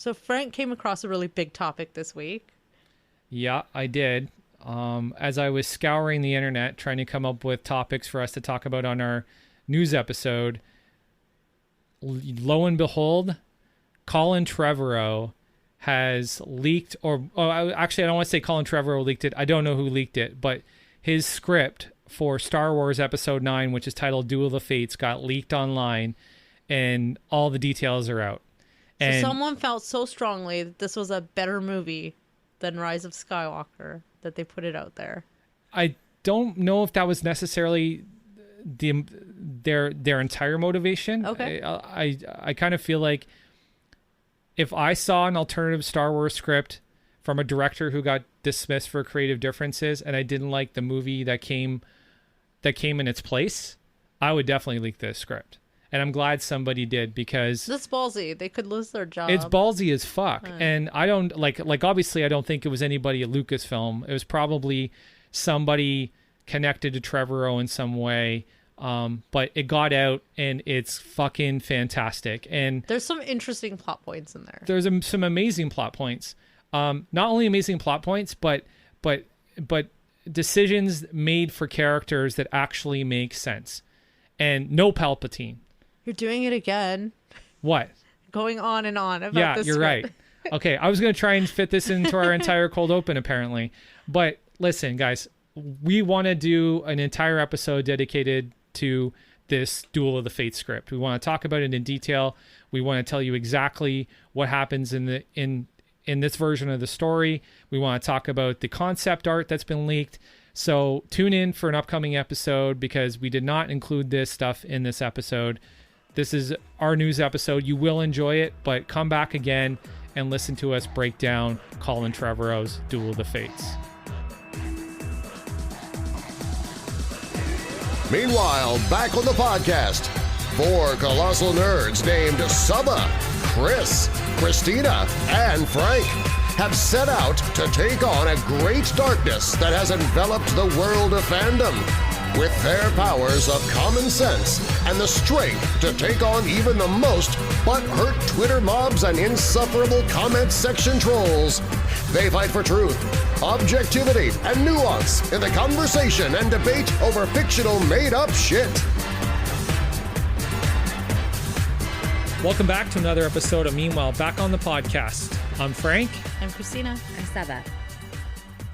So Frank came across a really big topic this week. Yeah, I did. As I was scouring the internet trying to come up with topics for us to talk about on our news episode, lo and behold, Colin Trevorrow has leaked, actually, I don't want to say Colin Trevorrow leaked it. I don't know who leaked it, but his script for Star Wars Episode 9, which is titled Duel of the Fates, got leaked online, and all the details are out. And so someone felt so strongly that this was a better movie than Rise of Skywalker that they put it out there. I don't know if that was necessarily their entire motivation. Okay. I kind of feel like if I saw an alternative Star Wars script from a director who got dismissed for creative differences and I didn't like the movie that came in its place, I would definitely leak this script. And I'm glad somebody did, because That's ballsy. They could lose their job. it's ballsy as fuck. And I don't like obviously I don't think it was anybody at Lucasfilm. It was probably somebody connected to Trevorrow in some way. But it got out and it's fucking fantastic. And There's some interesting plot points in there. there's some amazing plot points. Not only amazing plot points, but decisions made for characters that actually make sense. And no Palpatine. You're doing it again. What? Going on and on about this you're script. right. Okay, I was going to try and fit this into our entire cold open, apparently. But listen, guys, we want to do an entire episode dedicated to this Duel of the Fates script. We want to talk about it in detail. We want to tell you exactly what happens in this version of the story. We want to talk about the concept art that's been leaked. So tune in for an upcoming episode, because we did not include this stuff in this episode. This is our news episode. You will enjoy it, but come back again and listen to us break down Colin Trevorrow's Duel of the Fates. Meanwhile, back on the podcast, 4 colossal nerds named Saba, Chris, Christina, and Frank have set out to take on a great darkness that has enveloped the world of fandom. With their powers of common sense and the strength to take on even the most butthurt Twitter mobs and insufferable comment section trolls, they fight for truth, objectivity, and nuance in the conversation and debate over fictional made-up shit. Welcome back to another episode of Meanwhile, back on the podcast. I'm Frank. I'm Christina. I'm Saba.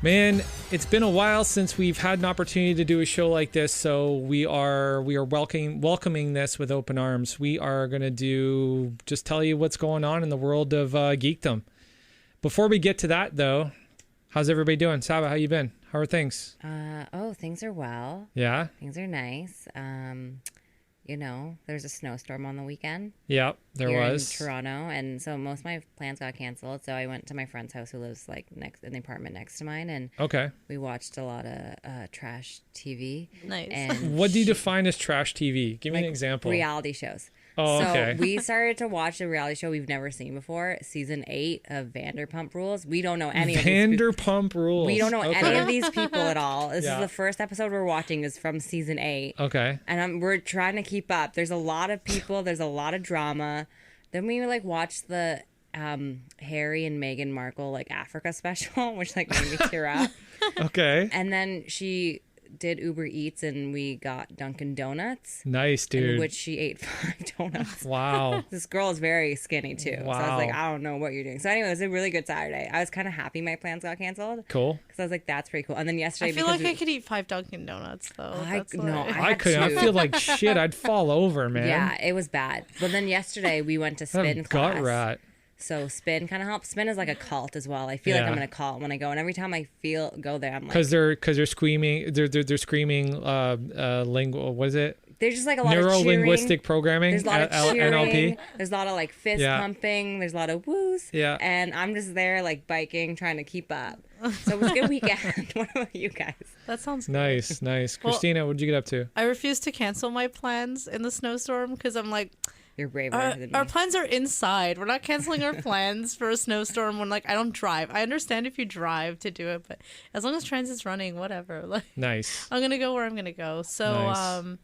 Man, it's been a while since we've had an opportunity to do a show like this, so we are welcoming this with open arms. We are going to just tell you what's going on in the world of geekdom. Before we get to that, though, how's everybody doing? Saba, how you been? How are things? Things are well. Yeah? Things are nice. There's a snowstorm on the weekend. Yep, there here was. in Toronto, and so most of my plans got canceled. So I went to my friend's house, who lives next in the apartment next to mine, and Okay. we watched a lot of trash TV. Nice. And What do you define as trash TV? Give me an example. reality shows. Oh, okay. So we started to watch a reality show we've never seen before, season 8 of Vanderpump Rules. We don't know any of these people. Vanderpump Rules. We don't know any of these people at all. This Yeah. is the first episode we're watching is from season 8. Okay. And we're trying to keep up. There's a lot of people. There's a lot of drama. Then we watched the Harry and Meghan Markle Africa special, which made me tear up. Okay. And then she did Uber Eats, and we got Dunkin' Donuts. Nice, dude. In which she ate 5 donuts. Wow. This girl is very skinny too. Wow. So I was like, I don't know what you're doing. So anyway, it was a really good Saturday. I was kind of happy my plans got canceled. Cool. Because I was like, that's pretty cool. And then yesterday, I feel like I could eat 5 Dunkin' Donuts, though. I I couldn't. I had feel like shit. I'd fall over, man. Yeah, it was bad. But then yesterday we went to I'm spin class. gut rat. So spin kind of helps. Spin is like a cult as well. I feel like Yeah. I'm in a cult when I go, and every time I go there, I'm like, Because they're screaming. They're screaming. Lingual. What is it? there's just like a lot of Neuro cheering. linguistic programming. There's a lot of cheering. NLP. There's a lot of fist Yeah. pumping. There's a lot of woos. Yeah. And I'm just there biking, trying to keep up. So it was a good weekend. What about you guys? That sounds good. Nice. Well, Christina, what did you get up to? I refuse to cancel my plans in the snowstorm because I'm like, You're braver than me. our plans are inside. We're not canceling our plans for a snowstorm when I don't drive. I understand if you drive to do it, but as long as transit's running, whatever. Nice. I'm gonna go where I'm gonna go. So Nice.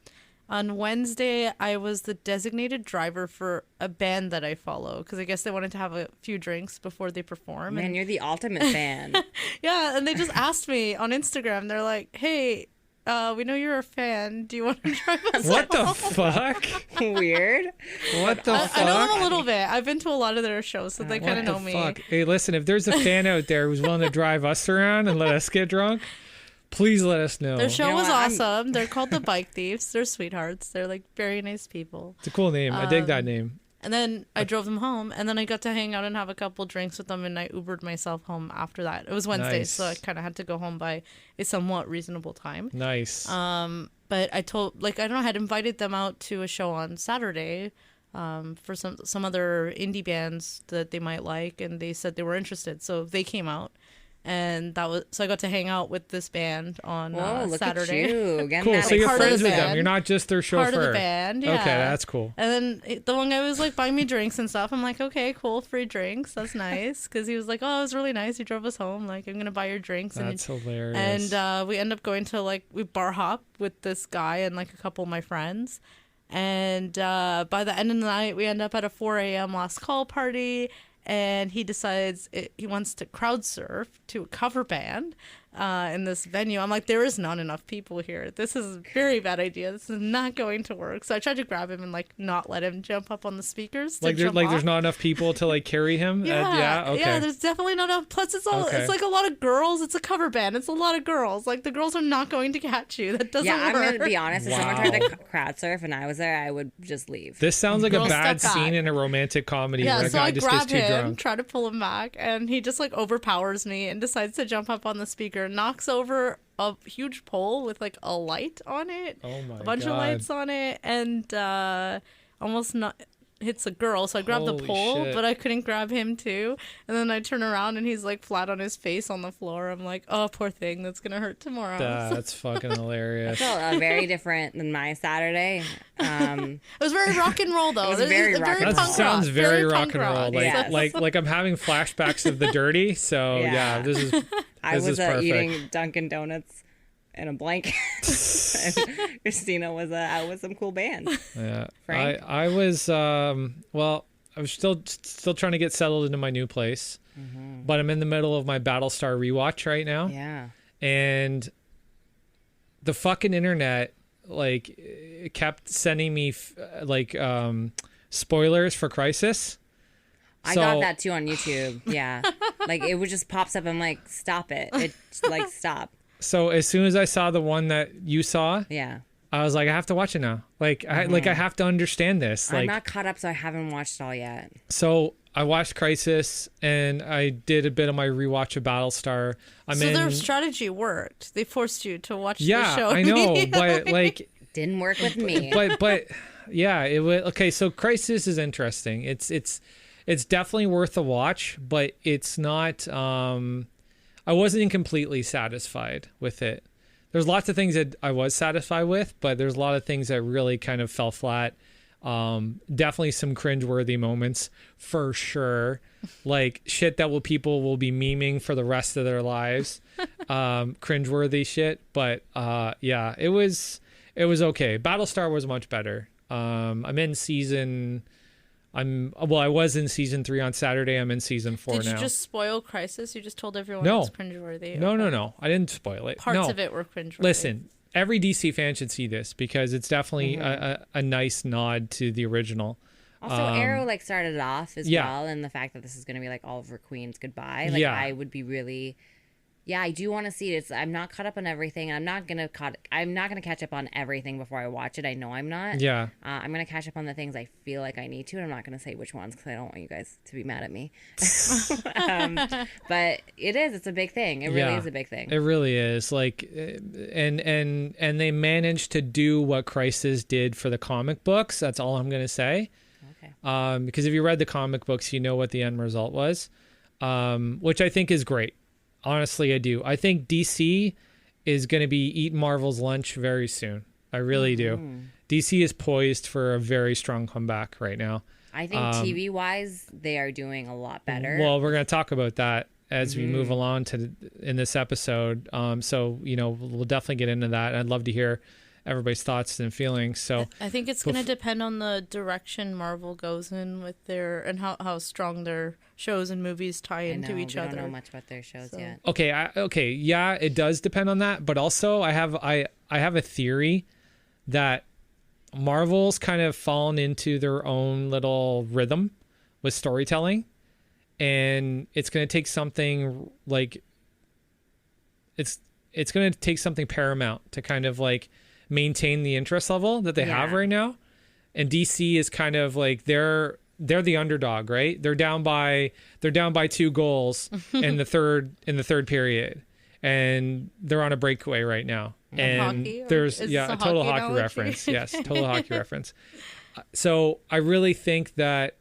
On Wednesday, I was the designated driver for a band that I follow because I guess they wanted to have a few drinks before they perform. Man, and you're the ultimate fan. yeah, and they just asked me on Instagram. They're like, "Hey, we know you're a fan. Do you want to drive us?" What the home?" fuck? Weird. What the fuck? I know them a little bit. I've been to a lot of their shows, so they kind of know me. Fuck? Hey, listen, if there's a fan out there who's willing to drive us around and let us get drunk, please let us know. Their show You know was what? awesome. They're called the Bike Thieves. They're sweethearts. They're like very nice people. It's a cool name. I dig that name. And then I drove them home, and then I got to hang out and have a couple drinks with them, and I Ubered myself home after that. It was Wednesday, Nice. so I kind of had to go home by a somewhat reasonable time. Nice. But I told, like, I don't know, I had invited them out to a show on Saturday for some other indie bands that they might like, and they said they were interested, so they came out. And that was so I got to hang out with this band on Whoa, look Saturday. at you. Getting Cool. that, So like, you're part of friends the with them. band. You're not just their chauffeur. Part of the band, yeah. Okay, that's cool. And then the one guy was like buying me drinks and stuff. I'm like, okay, cool, free drinks. That's nice. Because he was like, oh, it was really nice. You drove us home. Like, I'm going to buy your drinks. That's hilarious. And we end up going to, like, we bar hop with this guy and, like, a couple of my friends. And by the end of the night, we end up at a 4 a.m. last call party. And he decides he wants to crowd surf to a cover band in this venue. I'm like, there is not enough people here. This is a very bad idea. This is not going to work. So I tried to grab him and like not let him jump up on the speakers. Like, there's not enough people to like carry him. Yeah, Okay. yeah. There's definitely not enough. Plus, it's all Okay. it's like a lot of girls. It's a cover band. It's a lot of girls. Like the girls are not going to catch you. That doesn't Yeah, I'm work. going to be honest. If someone Wow. tried to crowd surf and I was there, I would just leave. This sounds like a Girl, bad step back. scene in a romantic comedy Yeah, where a so guy I just gets grab too him, drunk. try to pull him back, and he just like overpowers me and decides to jump up on the speaker, knocks over a huge pole with like a light on it, Oh my a bunch God. of lights on it, and almost not hits a girl. So I grabbed the Holy pole, shit. but I couldn't grab him too. And then I turn around and he's like flat on his face on the floor. I'm like, oh, poor thing, that's gonna hurt tomorrow. That's fucking hilarious. So very different than my Saturday. It was very rock and roll though. It was very rock and That roll. punk sounds rock, very rock punk and roll. rock. Like, Yes. like I'm having flashbacks of the dirty. So yeah, Yeah. this is I this was is perfect. eating Dunkin' Donuts in a blanket. And Christina was out with some cool bands. Yeah, Frank? I was well, I was still trying to get settled into my new place, but I'm in the middle of my Battlestar rewatch right now, Yeah. and the fucking internet like it kept sending me spoilers for Crisis. I So- got that too on YouTube. Yeah. Like it would just pops up. I'm like, stop it. Like, stop. So as soon as I saw the one that you saw, Yeah. I was like, I have to watch it now. Like I have to understand this. I'm Like not caught up, so I haven't watched it all yet. so I watched Crisis and I did a bit of my rewatch of Battlestar. So their strategy worked. They forced you to watch the yeah, show. I know, immediately. but like Didn't work with me. but yeah, it was okay. So Crisis is interesting. It's definitely worth a watch, but it's not. I wasn't completely satisfied with it. There's lots of things that I was satisfied with, but there's a lot of things that really kind of fell flat. Definitely some cringeworthy moments for sure, like shit that people will be memeing for the rest of their lives. Cringeworthy shit, but yeah, it was okay. Battlestar was much better. I was in season 3 on Saturday. I'm in season 4 Did now. you just spoil Crisis? You just told everyone No. it's cringeworthy. No. I didn't spoil it. Parts No. of it were cringeworthy. Listen, every DC fan should see this because it's definitely a nice nod to the original. Also, Arrow like started it off as yeah. well, and the fact that this is going to be like Oliver Queen's goodbye. Like Yeah. I would be really, yeah, I do want to see it. I'm not caught up on everything. I'm not gonna catch up on everything before I watch it. I know I'm not. Yeah. I'm gonna catch up on the things I feel like I need to, and I'm not gonna say which ones because I don't want you guys to be mad at me. But it's a big thing. It really Yeah. is a big thing. It really is. Like, and they managed to do what Crisis did for the comic books. That's all I'm gonna say. Okay. Because if you read the comic books, you know what the end result was, which I think is great. Honestly, I do. I think DC is going to be eating Marvel's lunch very soon. I really do. DC is poised for a very strong comeback right now. I think TV wise, they are doing a lot better. Well, we're going to talk about that as we move along in this episode. So, we'll definitely get into that. I'd love to hear everybody's thoughts and feelings. So I think it's going to depend on the direction Marvel goes in with their and how strong their shows and movies tie into each other. I don't know much about their shows yet. Okay, yeah, it does depend on that, but also I have a theory that Marvel's kind of fallen into their own little rhythm with storytelling, and it's going to take something like it's going to take something paramount to kind of like maintain the interest level that they have right now. And DC is kind of like they're the underdog, right? They're down by 2 goals in the third period, and they're on a breakaway right now. And hockey, there's a total hockey hockey analogy? reference. Yes, total hockey reference. So I really think that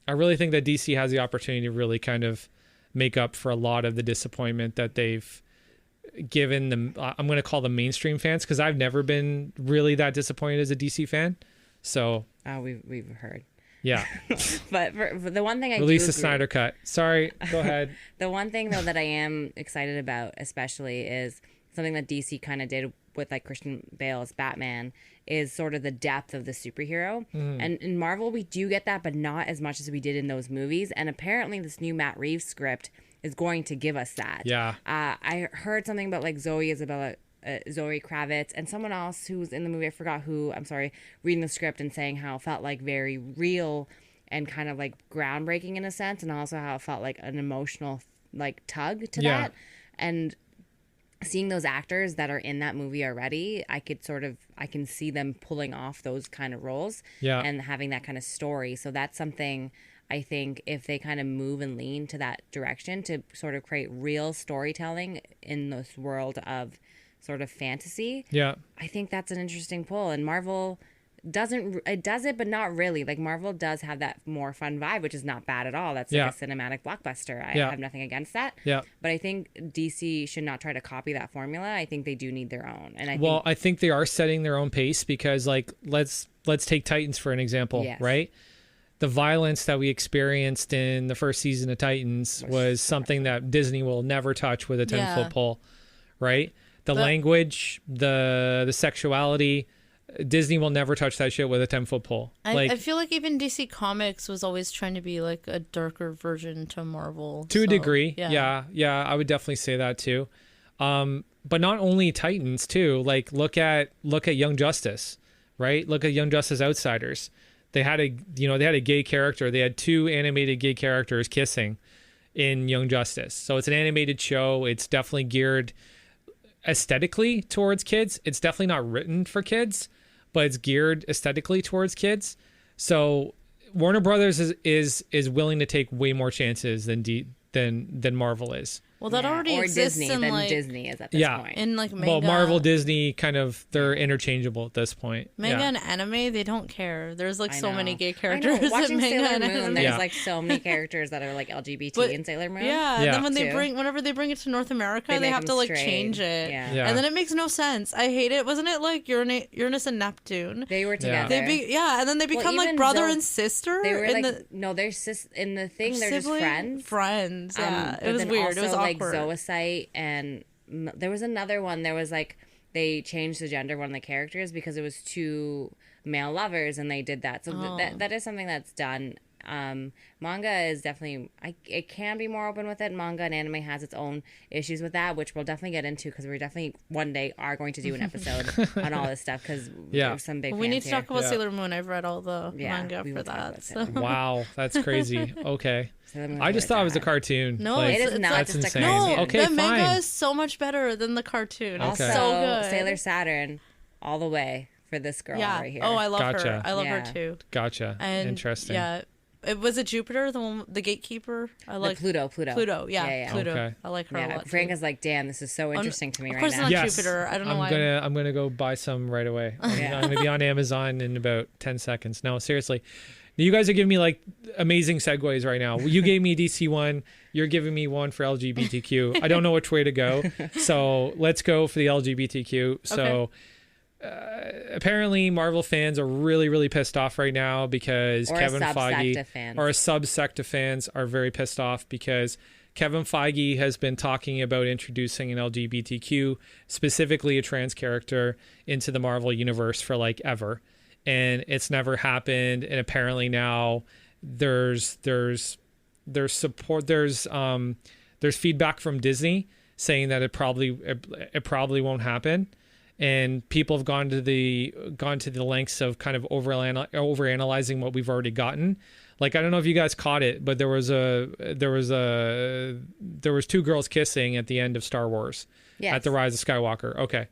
DC has the opportunity to really kind of make up for a lot of the disappointment that they've given them. I'm going to call them mainstream fans, because I've never been really that disappointed as a DC fan. So we've heard. Yeah. But for the one thing I release do the agree- Snyder cut. Sorry, go ahead. The one thing though that I am excited about, especially, is something that DC kind of did with like Christian Bale's Batman, is sort of the depth of the superhero. And in Marvel, we do get that, but not as much as we did in those movies. And apparently, this new Matt Reeves script is going to give us that. Yeah. I heard something about like Zoe Kravitz and someone else who was in the movie. I forgot who. I'm sorry. Reading the script and saying how it felt like very real and kind of like groundbreaking in a sense, and also how it felt like an emotional like tug to that. And seeing those actors that are in that movie already, I can see them pulling off those kind of roles and having that kind of story. So that's something I think if they kind of move and lean to that direction to sort of create real storytelling in this world of sort of fantasy. Yeah. I think that's an interesting pull. And Marvel does it, but not really. Like Marvel does have that more fun vibe, which is not bad at all. That's like a cinematic blockbuster. I have nothing against that. Yeah. But I think DC should not try to copy that formula. I think they do need their own. And I think they are setting their own pace, because like let's take Titans for an example, right? The violence that we experienced in the first season of Titans was something that Disney will never touch with a 10-foot pole, right? The language, the sexuality, Disney will never touch that shit with a 10-foot pole. I feel like even DC Comics was always trying to be like a darker version to Marvel. To a degree. Yeah, I would definitely say that too. But not only Titans too. Like look at Young Justice, right? Look at Young Justice Outsiders. They had a gay character. They had 2 animated gay characters kissing in Young Justice. So it's an animated show. It's definitely geared aesthetically towards kids. It's definitely not written for kids, but it's geared aesthetically towards kids. So Warner Brothers is willing to take way more chances than Marvel is. Well, that already or exists Disney in than like Disney is at this point. in like manga. Well, Marvel, Disney, kind of they're interchangeable at this point. Manga and anime, they don't care. There's like so many gay I characters know. in Watching manga Sailor and Moon, anime. there's like so many characters that are like LGBT in Sailor Moon. Yeah, and then when too. whenever they bring it to North America, they make have to them like straight. change it. Yeah. And then it makes no sense. I hate it. Wasn't it like Uranus and Neptune? They were together. And then they become like even brother though and sister. They were in like no, they're in the thing. They're just friends. Friends. Yeah, But it was then weird. It was also, like awkward. Zoisite, and there was another one. There was like they changed the gender of one of the characters because it was 2 male lovers, and they did that. So that is something that's done. Manga is definitely it can be more open with it. Manga and anime has its own issues with that, which we'll definitely get into because we're definitely one day are going to do an episode on all this stuff because there's some big. We need to fans talk about Sailor Moon. I've read all the manga we for will talk that. about So. Wow, that's crazy. Okay. here. I just thought it was a cartoon. No, Like, it's not like, just a insane. cartoon. No, Okay, the manga fine. is so much better than the cartoon. It's Okay. so Also, good. Sailor Saturn, all the way for this girl right here. Oh, I love Gotcha. her. I love her Yeah. too. Gotcha. And Interesting. Yeah. It was it Jupiter, the gatekeeper. I like Pluto. Pluto, yeah. Pluto. Okay. I like her a Yeah, lot. Frank too. is like, damn, this is so interesting to me of right course now. not Yes. Jupiter. I don't know why. I'm gonna go buy some right away. I'm gonna be on Amazon in about 10 seconds. No, seriously. You guys are giving me like amazing segues right now. You gave me DC one. You're giving me one for LGBTQ. I don't know which way to go. So let's go for the LGBTQ. So apparently Marvel fans are really, really pissed off right now because Or a Kevin subsect Feige of fans. or a subsect of fans are very pissed off because Kevin Feige has been talking about introducing an LGBTQ, specifically a trans character, into the Marvel universe for like ever, and it's never happened. And apparently now there's support, there's feedback from Disney saying that it probably won't happen, and people have gone to the lengths of kind of overanalyzing what we've already gotten. Like, I don't know if you guys caught it, but there was two girls kissing at the end of Star Wars, at the Rise of Skywalker. Okay,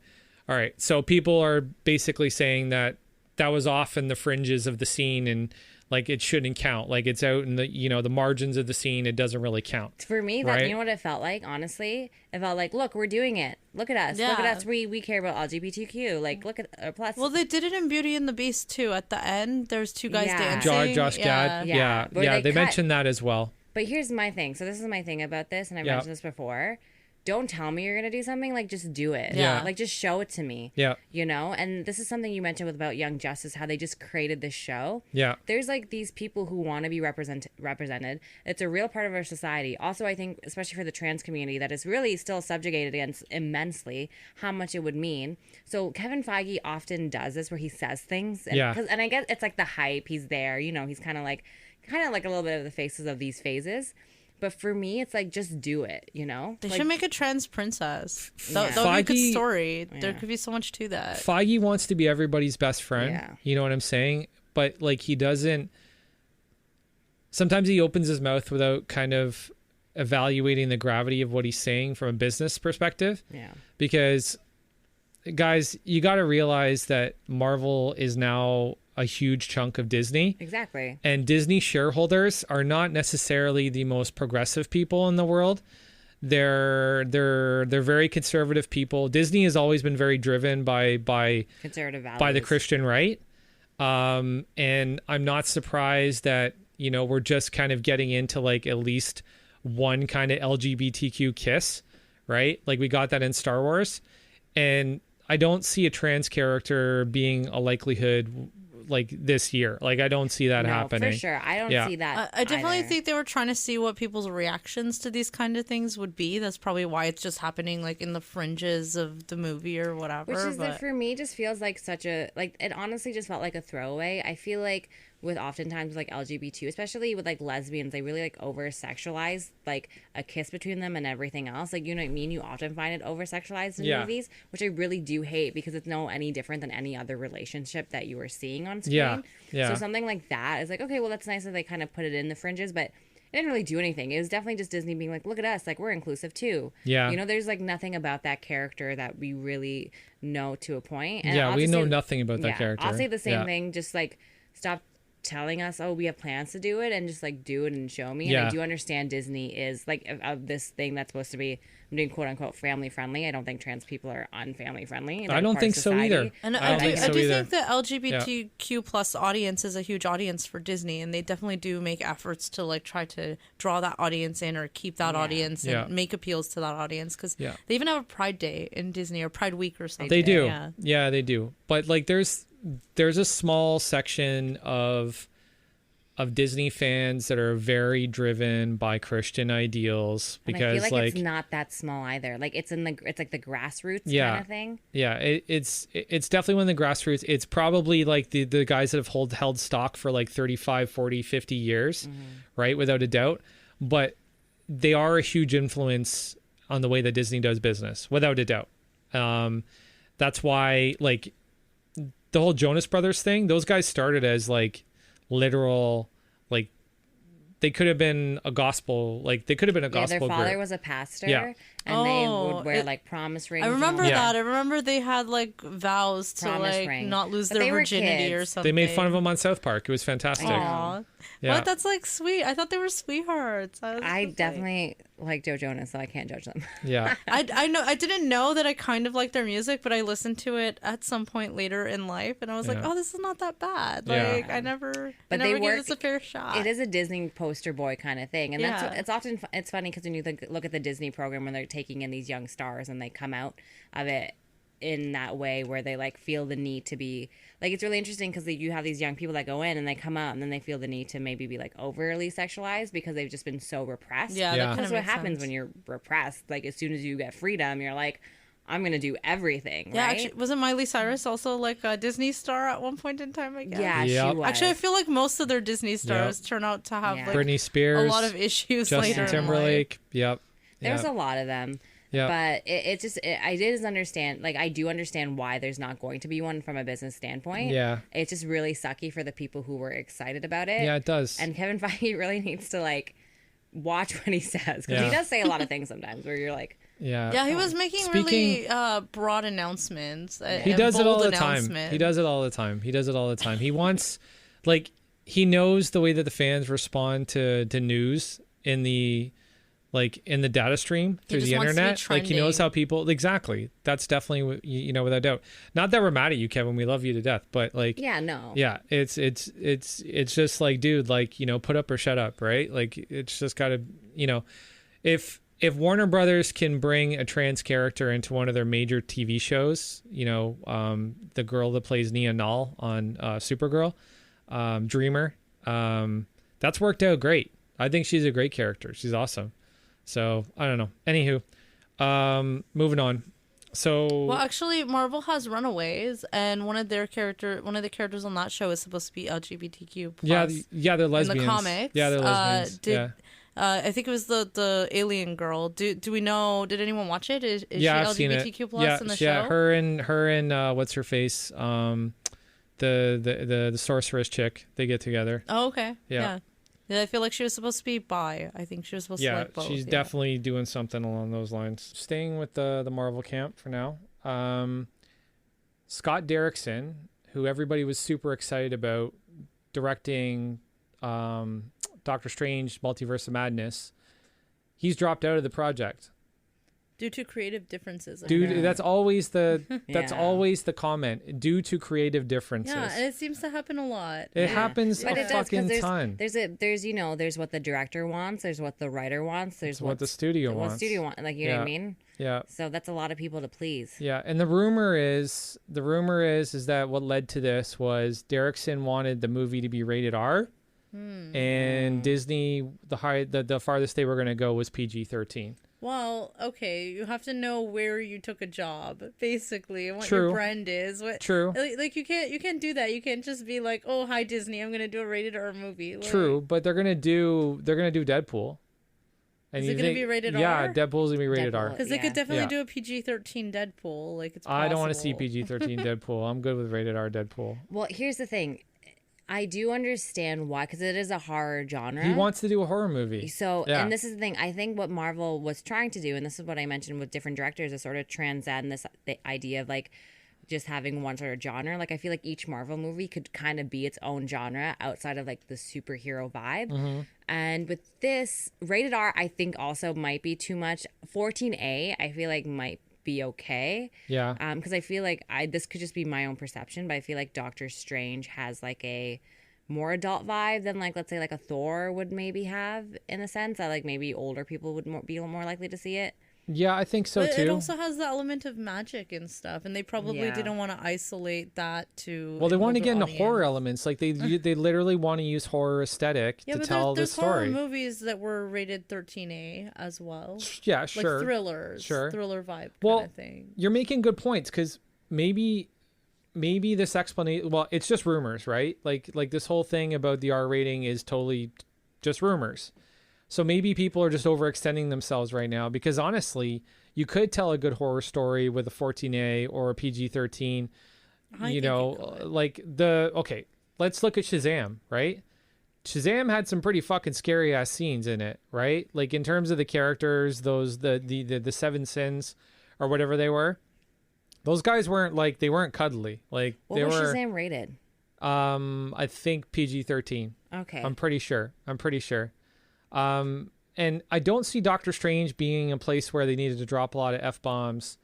all right. So people are basically saying that was off in the fringes of the scene, and like it shouldn't count. Like, it's out in the the margins of the scene. It doesn't really count. For me, that, you know what it felt like? Honestly, it felt like, look, we're doing it. Look at us. Yeah. Look at us. We care about LGBTQ. Like, look at plus. Well, they did it in Beauty and the Beast too. At the end, there's two guys dancing. Josh Gad. Yeah. They mentioned that as well. But here's my thing. So this is my thing about this, and I've mentioned this before. Don't tell me you're going to do something. Like, just do it. Yeah. Like, just show it to me. Yeah. And this is something you mentioned about Young Justice, how they just created this show. Yeah. There's, like, these people who want to be represented. It's a real part of our society. Also, I think, especially for the trans community, that is really still subjugated against immensely how much it would mean. So Kevin Feige often does this where he says things. And, and I guess it's, like, the hype. He's there. He's kind of like a little bit of the faces of these phases. But for me, it's like, just do it, They should make a trans princess. That would be a good story. Yeah. There could be so much to that. Feige wants to be everybody's best friend. Yeah. You know what I'm saying? But, like, he doesn't... Sometimes he opens his mouth without kind of evaluating the gravity of what he's saying from a business perspective. Yeah. Because, guys, you got to realize that Marvel is now a huge chunk of Disney. Exactly. And Disney shareholders are not necessarily the most progressive people in the world. They're very conservative people. Disney has always been very driven by conservative values, by the Christian right. And I'm not surprised that, we're just kind of getting into like at least one kind of LGBTQ kiss, right? Like, we got that in Star Wars, and I don't see a trans character being a likelihood like this year. Like, I don't see that happening. For sure. I don't see that. I definitely think they were trying to see what people's reactions to these kind of things would be. That's probably why it's just happening like in the fringes of the movie or whatever. Which is for me just feels like such a, like, it honestly just felt like a throwaway. I feel like with oftentimes like LGBT, especially with like lesbians, they really like over sexualize like a kiss between them and everything else. Like, you know what I mean? You often find it over sexualized in movies, which I really do hate because it's no any different than any other relationship that you are seeing on screen. Yeah. So something like that is like, okay, well, that's nice that they kind of put it in the fringes, but it didn't really do anything. It was definitely just Disney being like, look at us, like, we're inclusive too. Yeah. There's like nothing about that character that we really know to a point. And we know nothing about that character. I'll say the same thing, just like, stop telling us, oh, we have plans to do it, and just like do it and show me. And I do understand Disney is like of this thing that's supposed to be, I'm doing quote unquote family friendly. I don't think trans people are unfamily friendly. I don't think so either. And I do think the LGBTQ plus audience is a huge audience for Disney, and they definitely do make efforts to like try to draw that audience in or keep that audience and make appeals to that audience, because they even have a Pride Day in Disney or Pride Week or something. They do. Yeah, they do. But like there's a small section of Disney fans that are very driven by Christian ideals, because and I feel like it's not that small either. Like it's like the grassroots kind of thing. Yeah, it's definitely one of the grassroots. It's probably like the guys that have held stock for like 35, 40, 50 years, right? Without a doubt. But they are a huge influence on the way that Disney does business, without a doubt. That's why like the whole Jonas Brothers thing, those guys started as like literal, like they could have been a gospel, like they could have been a gospel their father group. was a pastor, and they would wear like promise rings. I remember that. I remember they had like vows to like not lose their virginity or something. They made fun of them on South Park. It was fantastic. Aww. Yeah. What? That's like sweet. I thought they were sweethearts. I definitely like Joe Jonas, so I can't judge them. Yeah. I know. I didn't know that I kind of liked their music, but I listened to it at some point later in life, and I was like, oh, this is not that bad. Like I never gave this a fair shot. It is a Disney poster boy kind of thing, and it's funny because when you look at the Disney program when they're taking in these young stars and they come out of it in that way where they like feel the need to be like, it's really interesting because you have these young people that go in and they come out and then they feel the need to maybe be like overly sexualized because they've just been so repressed. Yeah, Yeah. that kind That's of what makes happens sense. when you're repressed. Like as soon as you get freedom, you're like, I'm gonna do everything. Yeah, right? actually, wasn't Miley Cyrus also like a Disney star at one point in time? I guess. Yeah, Yep. she was. Actually, I feel like most of their Disney stars turn out to have Yeah. like Britney Spears, a lot of issues Justin later. in life. Timberlake. Yep. There was Yep. a lot of them. Yep. But I did understand, like, I do understand why there's not going to be one from a business standpoint. Yeah. It's just really sucky for the people who were excited about it. Yeah, it does. And Kevin Feige really needs to, like, watch what he says. Because Yeah. he does say a lot of things sometimes where you're like, Yeah. Yeah, he was making really broad announcements. He does it all the time. He does it all the time. He does it all the time. He wants, like, he knows the way that the fans respond to news in the data stream through just the wants to be internet. Like, he knows trending. how people, exactly. That's definitely, without doubt. Not that we're mad at you, Kevin. We love you to death. But, like, yeah, no. yeah, it's just like, dude, like, put up or shut up, right? Like, it's just got to, if Warner Brothers can bring a trans character into one of their major TV shows, the girl that plays Nia Null on Supergirl, Dreamer, that's worked out great. I think she's a great character. She's awesome. So I don't know. Anywho, moving on. So Well, actually, Marvel has Runaways, and one of the characters on that show is supposed to be LGBTQ+. yeah, they're lesbians. In the comics. Yeah, they're lesbians. Yeah. I think it was the alien girl. Do we know? Did anyone watch it? Is Yeah, I've she seen it. LGBTQ+ Yeah, in the yeah, show? her and what's her face, the sorceress chick. They get together. Oh, okay. Yeah. Yeah, I feel like she was supposed to be bi. I think she was supposed to like both. She's yeah. definitely doing something along those lines. Staying with the Marvel camp for now. Scott Derrickson, who everybody was super excited about directing Doctor Strange Multiverse of Madness, he's dropped out of the project. Due to creative differences. Dude, that's always the Yeah. always the comment. Due to creative differences. Yeah, and it seems to happen a lot. It happens But a it does, 'cause fucking ton. there's what the director wants, there's what the writer wants, there's what the studio wants. What studio wants, like, you know what I mean? Yeah. So that's a lot of people to please. Yeah, and the rumor is that what led to this was Derrickson wanted the movie to be rated R, and Disney the farthest they were going to go was PG-13. Well, okay, you have to know where you took a job, basically, and what True. your brand is. True. Like you can't do that. You can't just be like, oh, hi Disney, I'm gonna do a rated R movie. Like, True, but they're gonna do Deadpool. And Is you it gonna think- be rated Yeah, R? Deadpool's gonna be rated R. Deadpool. Because they could Yeah. definitely Yeah. do a PG-13 Deadpool. Like it's. I don't want to see possible. PG-13 Deadpool. I'm good with rated R Deadpool. Well, here's the thing. I do understand why, because it is a horror genre. He wants to do a horror movie. So, Yeah. and this is the thing. I think what Marvel was trying to do, and this is what I mentioned with different directors, is sort of transcend the idea of like just having one sort of genre. Like I feel like each Marvel movie could kind of be its own genre outside of like the superhero vibe. Mm-hmm. And with this rated R, I think also might be too much. 14A, I feel like might be okay. Yeah. Because I feel like this could just be my own perception, but I feel like Doctor Strange has like a more adult vibe than like, let's say, like a Thor would maybe have, in the sense that like maybe older people would be more likely to see it. Yeah, I think so But too. it also has the element of magic and stuff, and they probably Yeah. didn't want to isolate that to. Well, they want to older get into audience. horror elements. Like they literally want to use horror aesthetic Yeah, to but tell the there's horror story. movies that were rated 13A as well. Yeah, Like sure. thrillers, Sure. thriller vibe Well, kind of thing. You're making good points because maybe this explanation. Well, it's just rumors, right? Like this whole thing about the R rating is totally just rumors. So maybe people are just overextending themselves right now because honestly, you could tell a good horror story with a 14A or a PG-13. Okay, let's look at Shazam, right? Shazam had some pretty fucking scary ass scenes in it, right? Like in terms of the characters, the seven sins or whatever they were. Those guys weren't cuddly. Like What they was were Shazam rated? I think PG-13. Okay. I'm pretty sure. And I don't see Doctor Strange being a place where they needed to drop a lot of F-bombs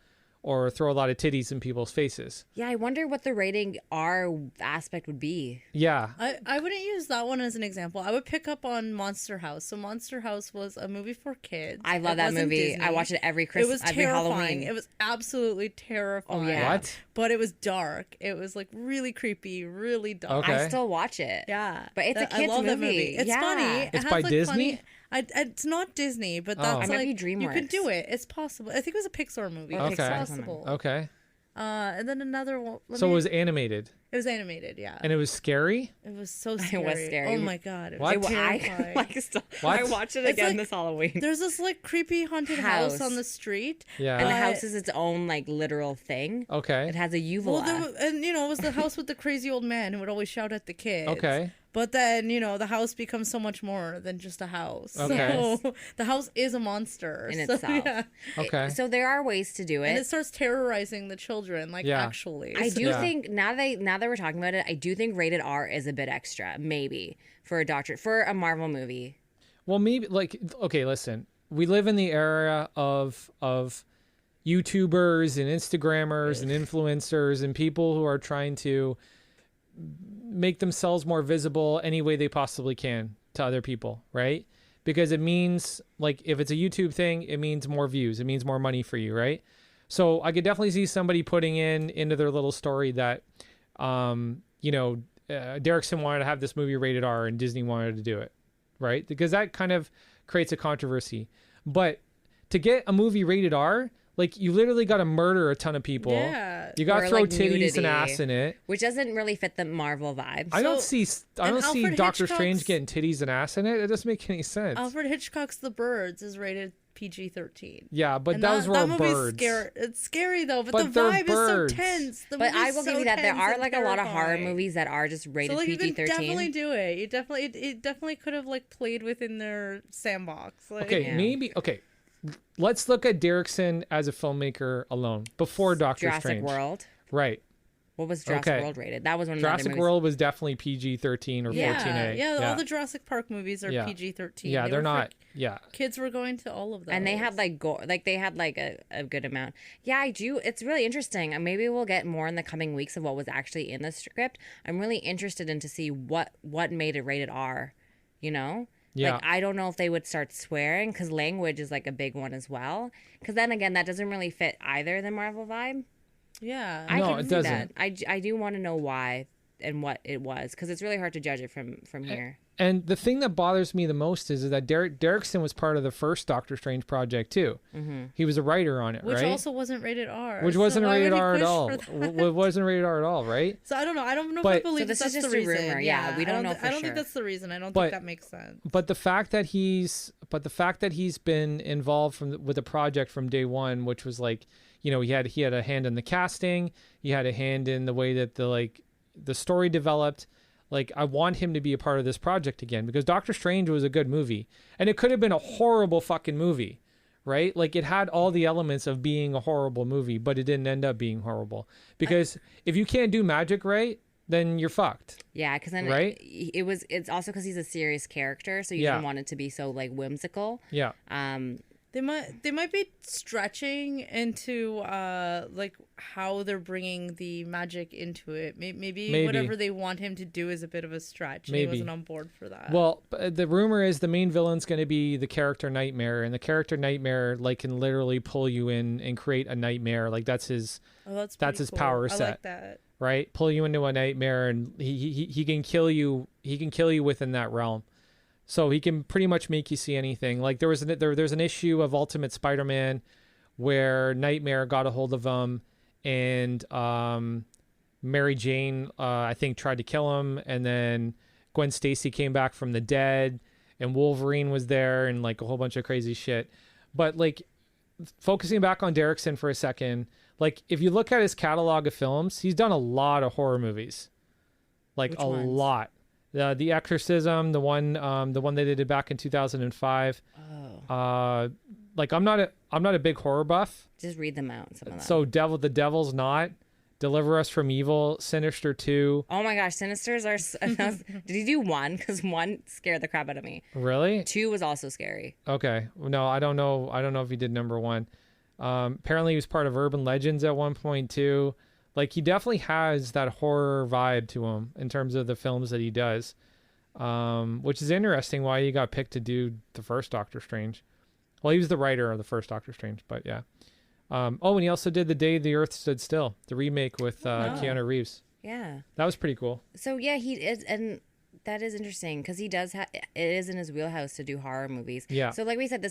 or throw a lot of titties in people's faces. Yeah, I wonder what the rating R aspect would be. Yeah. I wouldn't use that one as an example. I would pick up on Monster House. So Monster House was a movie for kids. I love that wasn't movie. Disney. I watch it every It Christmas, was every terrifying. Halloween. It was absolutely terrifying. Oh, yeah. What? But it was dark. It was like really creepy, really dark. Okay. I still watch it. Yeah. But it's a I kid's love that movie. It's Yeah. funny. It It's has, by like, Disney? It's not Disney, but Oh. that's It might like be you can DreamWorks. do it. It's possible. I think it was a Pixar movie. Okay. It's Okay. possible. Okay. And then another one. So it was animated It was animated, yeah. and it was scary. It was so It scary. was scary. Oh my god, it What? was I terrifying. What? I watched it It's again like- this Halloween. There's this like creepy haunted house House. on the street. Yeah. And the But- house is its own like literal thing. Okay. It has a uvula. Well, and it was the house with the crazy old man who would always shout at the kids. Okay. But then, the house becomes so much more than just a house. Okay. So the house is a monster. In So, itself. yeah. Okay. So there are ways to do And it. it starts terrorizing the children, like Yeah. actually. I do Yeah. think now that we're talking about it, I do think rated R is a bit extra, maybe for a Marvel movie. Well, maybe okay, listen. We live in the era of YouTubers and Instagrammers and influencers and people who are trying to make themselves more visible any way they possibly can to other people, right? Because it means, like, if it's a YouTube thing, it means more views, it means more money for you, right? So I could definitely see somebody putting into their little story that Derrickson wanted to have this movie rated R and Disney wanted to do it, right? Because that kind of creates a controversy. But to get a movie rated R, like, you literally got to murder a ton of people. Yeah. You got to Or, throw like, titties nudity. and ass in it. Which doesn't really fit the Marvel vibe. I don't So- see and Alfred Doctor Strange Hitchcock's- getting titties and ass in it. It doesn't make any sense. Alfred Hitchcock's The Birds is rated PG-13. Yeah, but And those were that movie's birds. scary. It's scary though, but But the they're vibe birds. is so tense. The But I movie's will give so you that there tense are and like a lot of horror terrifying. movies that are just rated So like you PG-13. can definitely do it. It definitely could have like played within their sandbox. Like, Okay, Yeah. maybe. Okay, let's look at Derrickson as a filmmaker alone before Doctor Jurassic Strange. World. Right. What was Jurassic Okay. World rated? That was one of the other Jurassic movies. World was definitely PG-13 or Yeah, 14A. yeah, all the Jurassic Park movies are Yeah. PG-13. Yeah, they're were for- not. Yeah. Kids were going to all of them. And they had like gore, like they had like a good amount. Yeah, I do. It's really interesting. And maybe we'll get more in the coming weeks of what was actually in the script. I'm really interested in to see what made it rated R. Yeah. Like I don't know if they would start swearing because language is like a big one as well. Because then again, that doesn't really fit either the Marvel vibe. Yeah. I No, can it see doesn't. that. I do want to know why and what it was because it's really hard to judge it from here. And the thing that bothers me the most is that Derrickson was part of the first Doctor Strange project too. Mm-hmm. He was a writer on it, Which right? also wasn't rated R. Which so wasn't why would rated he R at push all. for that? It wasn't rated R at all, right? So I don't know. I don't know But- if I believe So this that's is just the a reason. rumor. Yeah, we don't know for I don't sure. think that's the reason. I don't But- think that makes sense. But the fact that he's been involved with the project from day one, which was like, he had a hand in the casting, he had a hand in the way that the story developed. Like, I want him to be a part of this project again because Doctor Strange was a good movie, and it could have been a horrible fucking movie, right? Like, it had all the elements of being a horrible movie, but it didn't end up being horrible because if you can't do magic right, then you're fucked. Yeah, because then Right? it's also because he's a serious character, so you Yeah. didn't want it to be so like whimsical. Yeah. They might be stretching into like how they're bringing the magic into it. Maybe whatever they want him to do is a bit of a stretch. And he Maybe. wasn't on board for that. Well, the rumor is the main villain's going to be the character Nightmare, and the character Nightmare can literally pull you in and create a nightmare. Like, that's his that's that's pretty his cool. power I set. like that. right? Pull you into a nightmare, and he can kill you. He can kill you within that realm. So he can pretty much make you see anything. Like, there's an issue of Ultimate Spider-Man where Nightmare got a hold of him, and Mary Jane I think tried to kill him, and then Gwen Stacy came back from the dead, and Wolverine was there, and like a whole bunch of crazy shit. But like, focusing back on Derrickson for a second, like, if you look at his catalog of films, he's done a lot of horror movies, like Which a ones? lot. The Exorcism, the one they did back in 2005. Oh, Like, I'm not a big horror buff. just read them out. Some of them. So the Devil's Not, Deliver Us from Evil, Sinister 2. Oh my gosh, Sinisters are. Did you do one? Because one scared the crap out of me. Really? 2 was also scary. Okay. No, I don't know if he did number 1. Apparently he was part of Urban Legends at one point too. Like he definitely has that horror vibe to him in terms of the films that he does, which is interesting why he got picked to do the first Doctor Strange. Well, he was the writer of the first Doctor Strange, but yeah. And he also did The Day the Earth Stood Still, the remake with Keanu Reeves. Yeah. That was pretty cool. So yeah, he is, and that is interesting because he does it is in his wheelhouse to do horror movies. Yeah. So like we said,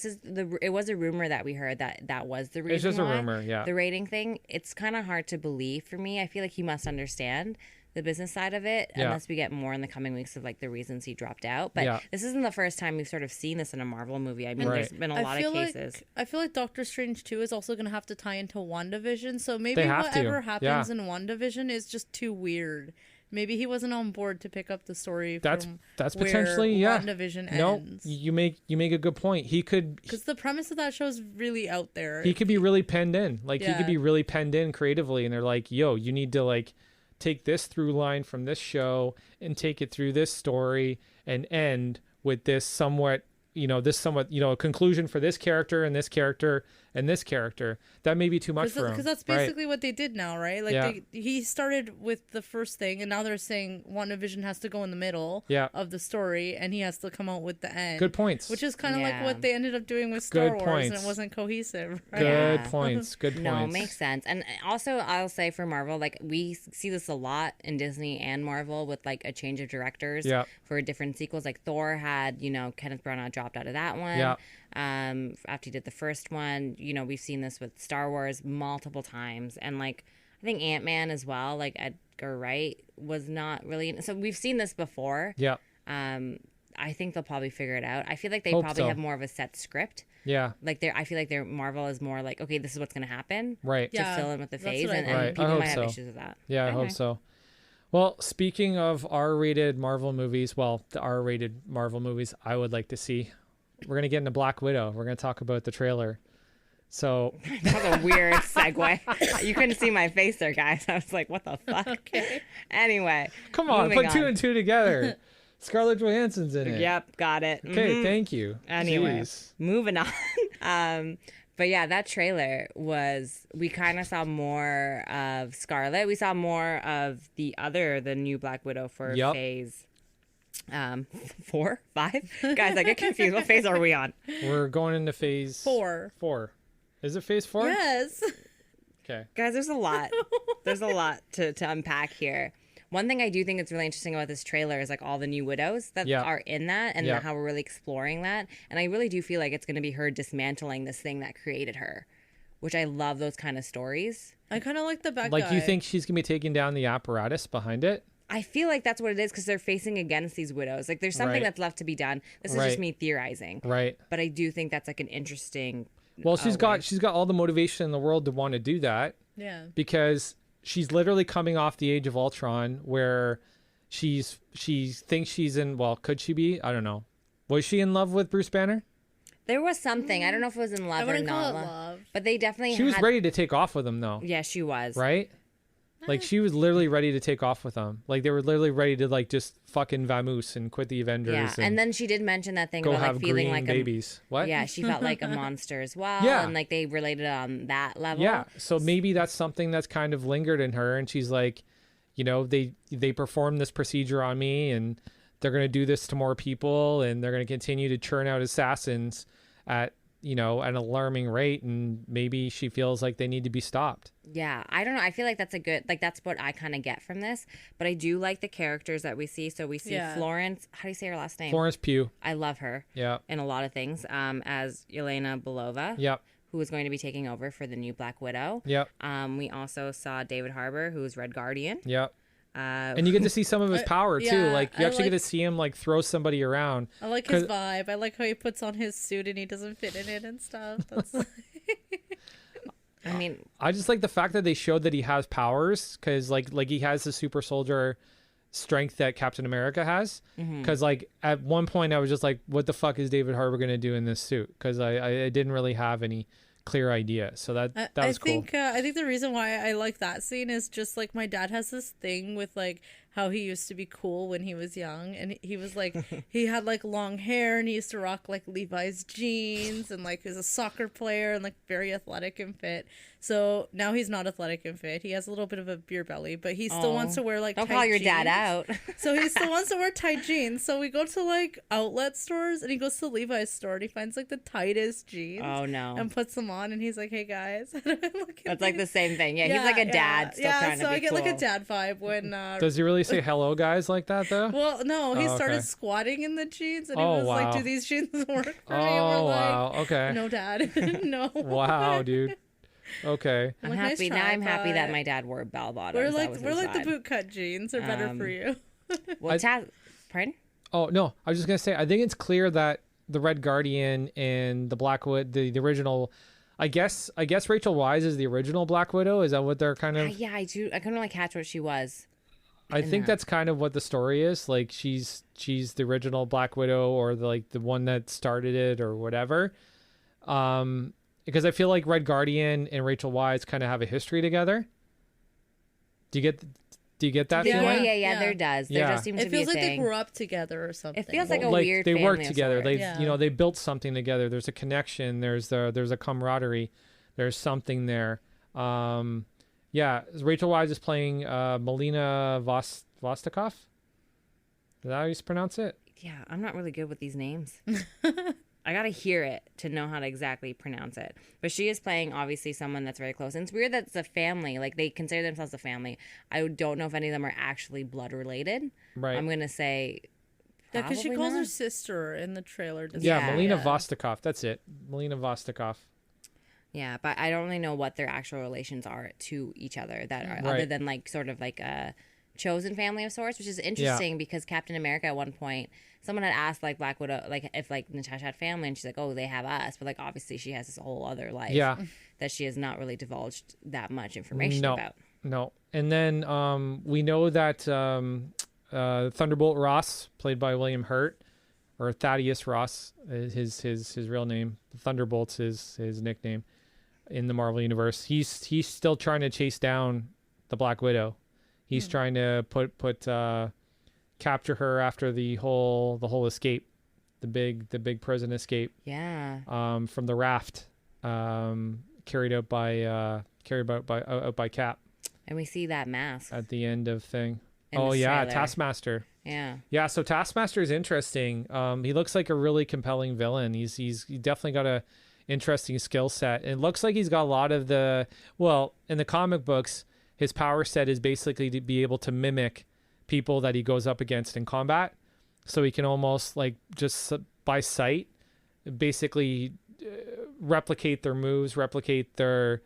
it was a rumor that we heard that was the reason. It's just a why. rumor, yeah. The rating thing, it's kind of hard to believe for me. I feel like he must understand the business side of it, unless we get more in the coming weeks of like the reasons he dropped out. But this isn't the first time we've sort of seen this in a Marvel movie. I mean, there's been a lot of cases. I feel like Doctor Strange 2 is also going to have to tie into WandaVision. So maybe whatever happens in WandaVision is just too weird. Maybe he wasn't on board to pick up the story. That's where potentially WandaVision ends. You make a good point. He could, because the premise of that show is really out there. He could be really penned in. Like he could be really penned in creatively, and they're like, "Yo, you need to like take this through line from this show and take it through this story and end with this somewhat, a conclusion for this character and this character and this character." That may be too much for him. Because that's basically what they did now, right? Like he started with the first thing, and now they're saying WandaVision has to go in the middle of the story, and he has to come out with the end. Good points. Which is kind of like what they ended up doing with Star Wars, and it wasn't cohesive. Right? Good points. Good points. No, makes sense. And also, I'll say for Marvel, like we see this a lot in Disney and Marvel with like a change of directors for different sequels. Like Thor had, Kenneth Branagh dropped out of that one. Yeah. After he did the first one, we've seen this with Star Wars multiple times, and like I think Ant-Man as well, like Edgar Wright was not really so we've seen this before. I think they'll probably figure it out. I feel like they have more of a set script. I feel like their Marvel is more like, okay, this is what's going to happen, right, to fill in with the phase, and people might have issues with that. I hope so. Well, speaking of R-rated Marvel movies, the R-rated Marvel movies I would like to see, we're going to get into Black Widow. We're going to talk about the trailer. So that was a weird segue. You couldn't see my face there, guys. I was like, what the fuck? Okay. Anyway. Come on, put two and two together. Scarlett Johansson's in it. Yep, got it. Okay, thank you. Anyway, Jeez. Moving on. But yeah, that trailer we kind of saw more of Scarlett. We saw more of the new Black Widow for phase 4, 5. Guys, I get confused. What phase are we on? We're going into phase 4. Is it phase 4? Yes. Okay. Guys, there's a lot. There's a lot to unpack here. One thing I do think is really interesting about this trailer is like all the new widows that are in that, and how we're really exploring that. And I really do feel like it's going to be her dismantling this thing that created her, which I love those kind of stories. I kind of like the bad guy. You think she's going to be taking down the apparatus behind it? I feel like that's what it is because they're facing against these widows. Like there's something that's left to be done. This is just me theorizing. Right. But I do think that's like an interesting. Well, she's got all the motivation in the world to want to do that. Yeah. Because she's literally coming off the Age of Ultron where she thinks she's in, could she be? I don't know. Was she in love with Bruce Banner? There was something. I don't know if it was in love or not. Love. But they definitely She was ready to take off with him though. Yeah, she was. Right? Like she was literally ready to take off with them. Like they were literally ready to like just fucking vamoose and quit the Avengers. Yeah, and then she did mention that thing about like feeling like babies. What? Yeah, she felt like a monster as well. Yeah, and like they related on that level. Yeah, so maybe that's something that's kind of lingered in her, and she's like, they performed this procedure on me, and they're gonna do this to more people, and they're gonna continue to churn out assassins at an alarming rate, and maybe she feels like they need to be stopped. Yeah, I don't know. I feel like that's that's what I kind of get from this. But I do like the characters that we see. So we see Florence. How do you say her last name? Florence Pugh. I love her. Yeah. In a lot of things. As Yelena Belova. Yep. Who is going to be taking over for the new Black Widow. Yep. We also saw David Harbour, who's Red Guardian. Yep. And you get to see some of his power too. Like you actually get to see him like throw somebody around. I like his vibe. I like how he puts on his suit and he doesn't fit in it and stuff. That's I mean, I just like the fact that they showed that he has powers because like he has the super soldier strength that Captain America has. Because like at one point I was just like, what the fuck is David Harbour gonna do in this suit? Because I didn't really have any clear idea. So that was cool. I think the reason why I like that scene is just like my dad has this thing with like how he used to be cool when he was young, and he was like, he had like long hair, and he used to rock like Levi's jeans, and like he was a soccer player and like very athletic and fit. So now he's not athletic and fit. He has a little bit of a beer belly, but he still wants to wear like Don't tight call your jeans. dad out. So he still wants to wear tight jeans. So we go to like outlet stores, and he goes to Levi's store, and he finds like the tightest jeans. Oh no. And puts them on, and he's like, "Hey guys," That's like the same thing. Yeah, he's like a dad still trying to so be I get cool. like a dad vibe when. Does he really say hello, guys, like that though? Well, no, he Oh, started okay. squatting in the jeans, and he Oh, was like, wow. "Do these jeans work for me?" And we're Oh like, wow. Okay. "No, Dad, no." Wow, dude. Okay. I'm Like, happy nice now. try, I'm happy that but my dad wore bell bottoms. We're That like was we're his like the vibe. bootcut jeans are better for you. Well, pardon? Oh no, I was just gonna say I think it's clear that the Red Guardian and the Black Widow, the original, I guess Rachel Weisz is the original Black Widow. Is that what they're kind of? Yeah, I do. I couldn't really catch what she was. I think that's kind of what the story is. Like she's the original Black Widow, or the one that started it, or whatever. Because I feel like Red Guardian and Rachel Weisz kind of have a history together. Do you get that Yeah. feeling? Yeah. There does. There Yeah. does seem to It be a feels like they thing. grew up together or something. It feels like a Like weird. they work family of together. sorts. Yeah. They built something together. There's a connection. There's a camaraderie. There's something there. Yeah, Rachel Weisz is playing Melina Vostokov. Is that how you pronounce it? Yeah, I'm not really good with these names. I gotta hear it to know how to exactly pronounce it. But she is playing obviously someone that's very close, and it's weird that it's a family. Like they consider themselves a family. I don't know if any of them are actually blood related. Right. I'm gonna say. Yeah, because she probably calls not. her sister in the trailer. doesn't Yeah, she? Melina Vostokov. That's it. Melina Vostokov. Yeah, but I don't really know what their actual relations are to each other that are other Right. than like sort of like a chosen family of sorts, which is interesting because Captain America at one point, someone had asked like Black Widow like if like Natasha had family, and she's like, oh, they have us, but like obviously she has this whole other life Yeah. that she has not really divulged that much information No. about. No. And then we know that Thunderbolt Ross, played by William Hurt, or Thaddeus Ross, is his real name. Thunderbolt's his nickname in the Marvel universe. He's still trying to chase down the Black Widow. He's trying to capture her after the whole escape, the big prison escape. Yeah. From the raft, carried out by Cap And we see that mask. at the end of thing. In Oh the yeah, trailer. Taskmaster. Yeah. Yeah, so Taskmaster is interesting. He looks like a really compelling villain. He's definitely got a interesting skill set. It looks like he's got a lot of in the comic books, his power set is basically to be able to mimic people that he goes up against in combat. So he can almost like just by sight basically replicate their moves, replicate their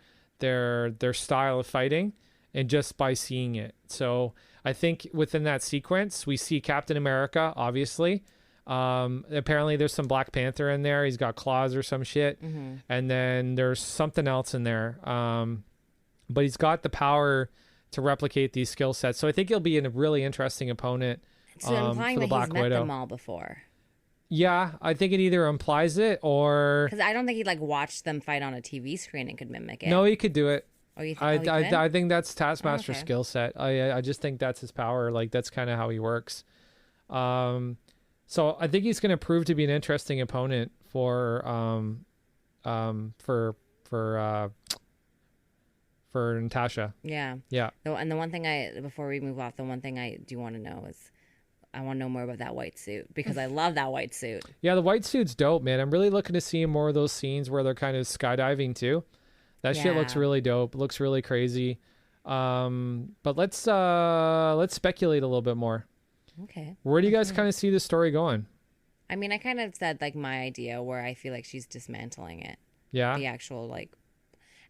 style of fighting, and just by seeing it. So I think within that sequence, we see Captain America, obviously. Apparently there's some Black Panther in there. He's got claws or some shit. Mm-hmm. And then there's something else in there. But he's got the power to replicate these skill sets. So I think he'll be a really interesting opponent So implying for the that Black he's met Widow. them all before. Yeah, I think it either implies it or... Because I don't think he'd like watch them fight on a TV screen and could mimic it. No, he could do it. Oh, you I think? I think that's Taskmaster's okay. skill set. I just think that's his power. Like that's kind of how he works. So I think he's going to prove to be an interesting opponent for Natasha. Yeah. Yeah. And the one thing before we move off, the one thing I do want to know is, I want to know more about that white suit because I love that white suit. Yeah, the white suit's dope, man. I'm really looking to see more of those scenes where they're kind of skydiving too. That shit looks Yeah. really dope. Looks really crazy. But let's speculate a little bit more. Okay. Where do you guys kind of see the story going? I mean, I kind of said like my idea where I feel like she's dismantling it. Yeah. The actual like,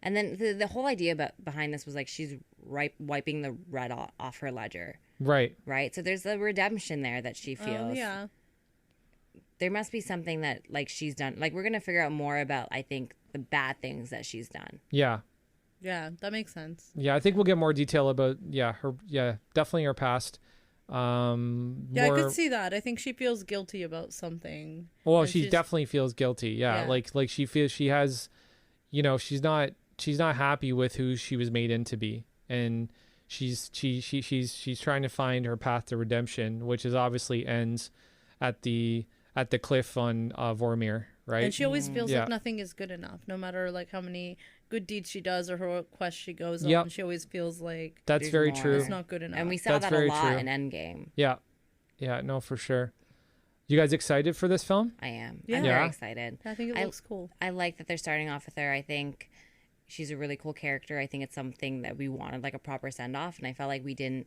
and then the whole idea behind this was like she's wiping the red off her ledger, Right. right? So there's a redemption there that she feels. Yeah. There must be something that like she's done. Like we're gonna figure out more about I think the bad things that she's done. Yeah. Yeah, that makes sense. Yeah, I think we'll get more detail about definitely her past. Yeah, I more- could see that. I think she feels guilty about something. Well, and she she's- definitely feels guilty. Yeah, Yeah. like she feels she has, she's not happy with who she was made into be, and she's trying to find her path to redemption, which is obviously ends at the cliff on Vormir, right? And she always feels Yeah. like nothing is good enough, no matter like how many good deeds she does or her quest she goes Yep. on. She always feels like That's There's very more. true. it's not good enough. And we saw That's that a very lot true. in Endgame. Yeah, no, for sure. You guys excited for this film? I am. Yeah. I'm Yeah. very excited. I think it looks cool. I like that they're starting off with her. I think she's a really cool character. I think it's something that we wanted, like a proper send off, and I felt like we didn't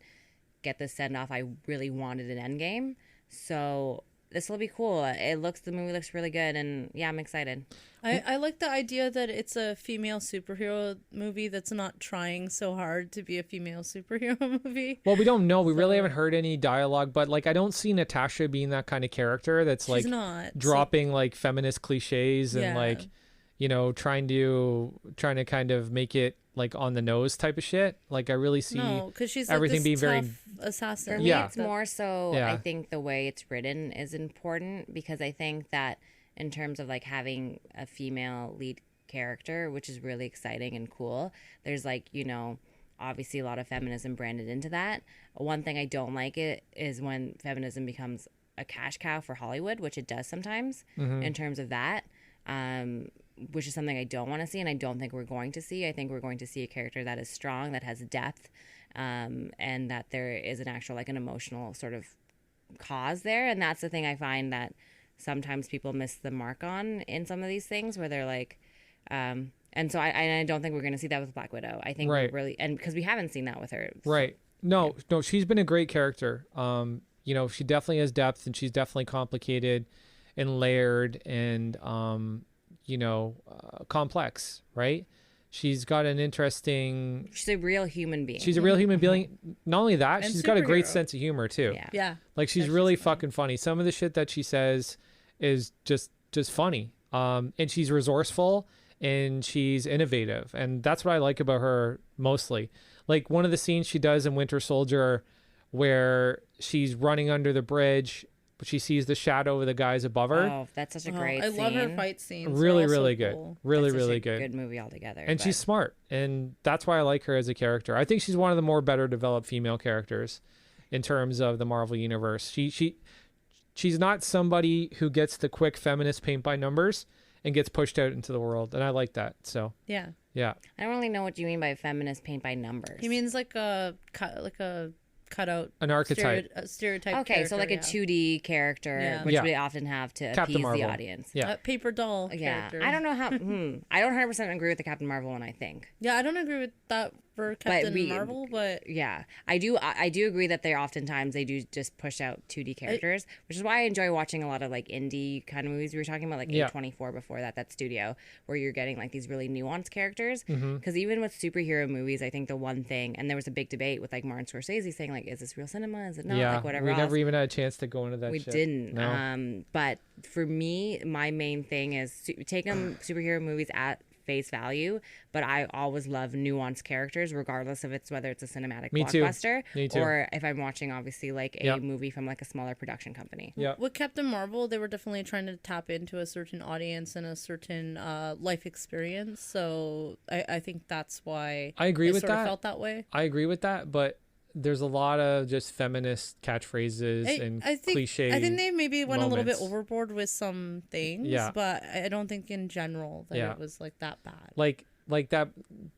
get the send off I really wanted in Endgame. So this will be cool. The movie looks really good, and yeah, I'm excited. I like the idea that it's a female superhero movie that's not trying so hard to be a female superhero movie. Well, we don't know. We really haven't heard any dialogue, but like I don't see Natasha being that kind of character that's like She's not dropping like feminist cliches and Yeah. like, you know, trying to kind of make it like on the nose type of shit. Like I really see no, because she's everything like being this very tough assassin. For me, Yeah. it's more so, Yeah. I think the way it's written is important, because I think that in terms of like having a female lead character, which is really exciting and cool, there's like, you know, obviously a lot of feminism branded into that. One thing I don't like it is when feminism becomes a cash cow for Hollywood, which it does sometimes in terms of that. Which is something I don't want to see, and I don't think we're going to see. I think we're going to see a character that is strong, that has depth, and that there is an actual, like, an emotional sort of cause there. And that's the thing I find that sometimes people miss the mark on in some of these things, where they're like, and so I don't think we're going to see that with Black Widow. I think Right. we're really, and because we haven't seen that with her. right. No, she's been a great character. You know, she definitely has depth, and she's definitely complicated and layered and you know, complex, right? She's got an interesting. She's a real human being. She's a real human being. Not only that, And she's got a great superhero. sense of humor too. Yeah. Yeah. Like she's really fucking funny. Some of the shit that she says is just funny. And she's resourceful and she's innovative, and that's what I like about her mostly. Like one of the scenes she does in Winter Soldier, where she's running under the bridge, but she sees the shadow of the guys above her. Oh, that's such a great I scene. love her fight scenes. Really, They're all so really good. cool. Really, That's such really a good. good movie altogether. And but- she's smart, and that's why I like her as a character. I think she's one of the more better developed female characters in terms of the Marvel universe. She's not somebody who gets the quick feminist paint by numbers and gets pushed out into the world, and I like that. So Yeah. yeah, I don't really know what you mean by feminist paint by numbers. He means like a cutout an archetype. stereotype. okay, so like a character, 2D character, Yeah. which Yeah. we often have to Captain appease Marvel. the audience. Yeah. A paper doll Yeah, character. I don't know how. I don't 100% agree with the Captain Marvel one. I think, Yeah, I don't agree with that for Captain we- Marvel, but yeah, I do. I do agree that they oftentimes they do just push out 2D characters, which is why I enjoy watching a lot of like indie kind of movies we were talking about, like Yeah. A24 before that studio, where you're getting like these really nuanced characters. Mm-hmm. Because even with superhero movies, I think the one thing, and there was a big debate with like Martin Scorsese saying like, is this real cinema? Is it not? Yeah, Like whatever. we else. never even had a chance to go into that. We shit. didn't. No. But for me, my main thing is take them superhero movies at face value, but I always love nuanced characters, regardless of whether it's a cinematic Me too. blockbuster Me too. or if I'm watching obviously like a Yep. movie from like a smaller production company. Yeah. with Captain Marvel, they were definitely trying to tap into a certain audience and a certain life experience. So I think that's why I agree it with sort of that. felt that way. I agree with that, but there's a lot of just feminist catchphrases and I think cliche. I think they maybe went a little bit moments. overboard with some things, Yeah. but I don't think in general that Yeah. it was like that bad. like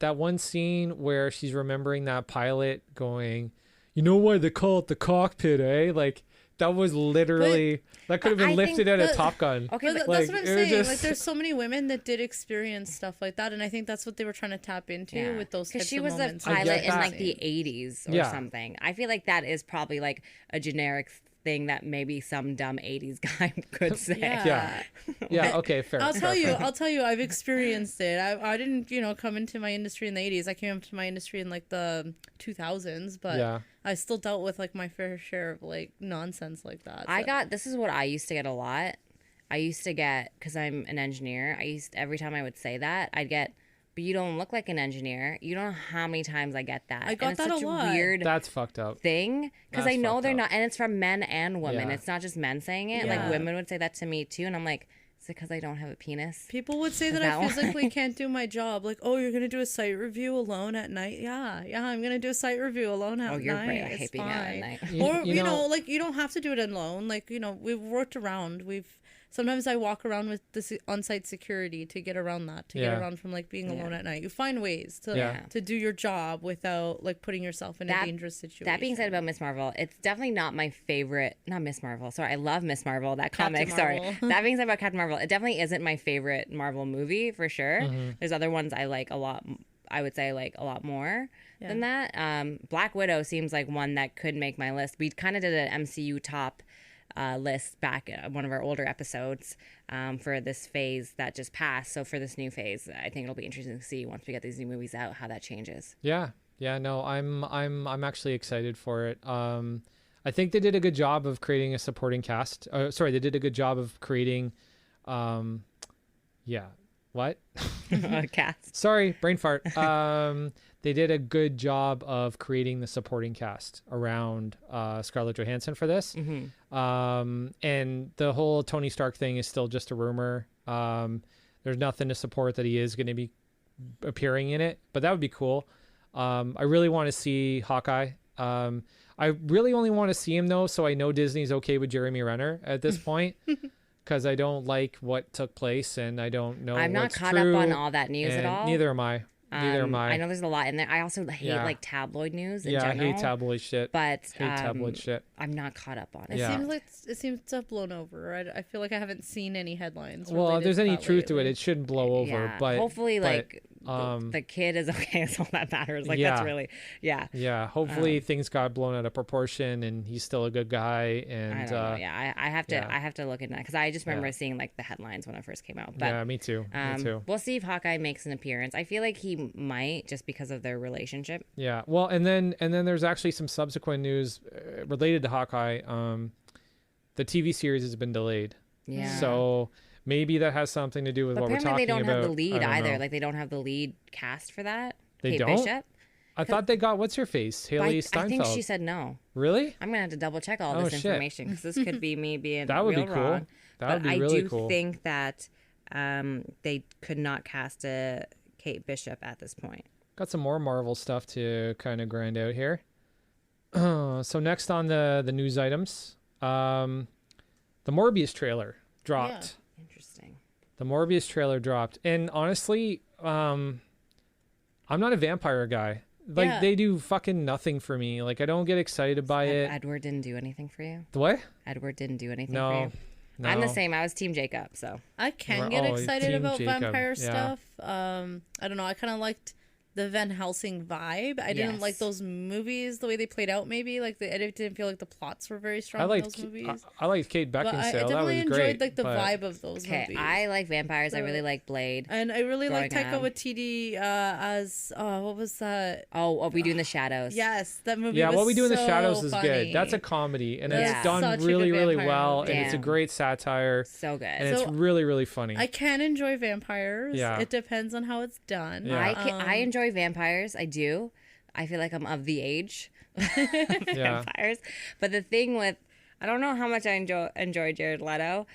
that one scene where she's remembering that pilot going, you know why they call it the cockpit, eh? Like that was literally that could have But been I think lifted out of that- Top Gun. Okay, But but that's like, what I'm it was saying. just- Like, there's so many women that did experience stuff like that, and I think that's what they were trying to tap into with those types because she of was a moments. I pilot get in that. like the 80s or Yeah. something. I feel like that is probably like a generic thing that maybe some dumb 80s guy could say. Yeah. Yeah, okay, fair. I'll tell fair. you, I've experienced it. I didn't, come into my industry in the 80s. I came into my industry in like the 2000s, but Yeah. I still dealt with like my fair share of like nonsense like that. So- This is what I used to get a lot. I used to get, because I'm an engineer, every time I would say that, I'd get, but you don't look like an engineer. You don't know how many times I get that. I got and it's that such a lot. weird That's fucked up. thing, because That's I know fucked they're up. not, and it's from men and women. Yeah. It's not just men saying it. Yeah. Like women would say that to me too, and I'm like, Is it because I don't have a penis? People would say that that I one? physically can't do my job. Like, oh, you're gonna do a site review alone at night? Yeah, I'm gonna do a site review alone at night. Oh, you're right. I It's hate being out at fine. night. Or You you know- know, like you don't have to do it alone. Like we've worked around. Sometimes I walk around with the on-site security to get around that, to get Yeah. around from like being alone at night. You find ways to Yeah. to do your job without like putting yourself in a dangerous situation. That being said about Miss Marvel, it's definitely not my favorite. Not Miss Marvel. Sorry, I love Miss Marvel. That Captain comic. Sorry. Marvel. That being said about Captain Marvel, it definitely isn't my favorite Marvel movie for sure. Mm-hmm. There's other ones I like a lot. I would say like a lot more than that. Black Widow seems like one that could make my list. We kind of did an MCU top list back at one of our older episodes for this phase that just passed. So for this new phase, I think it'll be interesting to see once we get these new movies out how that changes. Yeah. No, I'm actually excited for it. I think they did a good job of creating a supporting cast. Sorry, they did a good job of creating. What? Cast. Sorry, brain fart. They did a good job of creating the supporting cast around Scarlett Johansson for this. And the whole Tony Stark thing is still just a rumor. There's nothing to support that he is going to be appearing in it, but that would be cool. I really want to see Hawkeye. I really only want to see him though, so I know Disney's okay with Jeremy Renner at this point. Because I don't like what took place, and I don't know. I'm not what's caught true, up on all that news at and all. Neither am I. I know there's a lot in there. I also hate like tabloid news in general. I hate tabloid shit. But hate tabloid shit. I'm not caught up on it. It seems to have blown over. I feel like I haven't seen any headlines. Well, if there's any related to that truth to it, lately. it shouldn't blow over. Yeah. But hopefully, but, the kid is okay. Is all that matters. Like Yeah. that's really, yeah. Hopefully things got blown out of proportion, and he's still a good guy. And I don't know. Yeah, I have to. yeah. I have to look at that because I just remember Yeah. seeing like the headlines when it first came out. But yeah, me too. Me too. we'll see if Hawkeye makes an appearance. I feel like he might just because of their relationship. Yeah. Well, and then there's actually some subsequent news related to Hawkeye. The TV series has been delayed. Yeah. So maybe that has something to do with But what we're apparently talking they don't about. have the lead I don't either. know. Like they don't have the lead cast for that. They Kate don't? Bishop. I thought they got what's her face, But Haley I Steinfeld. think she said no. Really? I'm gonna have to double check all Oh, this shit. information because this could be me being That would be real cool. wrong. That would But be really I do cool. think that they could not cast a Kate Bishop at this point. Got some more Marvel stuff to kind of grind out here. So next on the news items, the Morbius trailer dropped. Interesting. The Morbius trailer dropped, and honestly, I'm not a vampire guy. Like Yeah. they do fucking nothing for me. Like I don't get excited by it. Edward didn't do anything for you. What? Edward didn't do anything for No. you. No. I'm the same. I was Team Jacob, so I can We're get all excited Team about Jacob, vampire yeah. stuff. I don't know. I kind of liked the Van Helsing vibe. I didn't Yes. like those movies the way they played out. Maybe like I didn't feel like the plots were very strong I in liked those movies. I liked Kate But I Beckinsale. That definitely was enjoyed great. like the but- vibe of those okay. movies. I like vampires. I So- really like Blade. And I really like growing Taika up. Waititi as what was that? Oh, We Do in the Shadows. Yes, that movie. Yeah, was What We Do in the so Shadows is funny. good. That's a comedy, and That's it's done such a good really, really vampire well, movie. and it's a Damn. great satire, So good. and it's So, really, really funny. I can enjoy vampires. Yeah. It depends on how it's done. Yeah. I enjoy vampires. I do. I feel like I'm of the age of Yeah. vampires. But the thing with, I don't know how much I enjoy Jared Leto.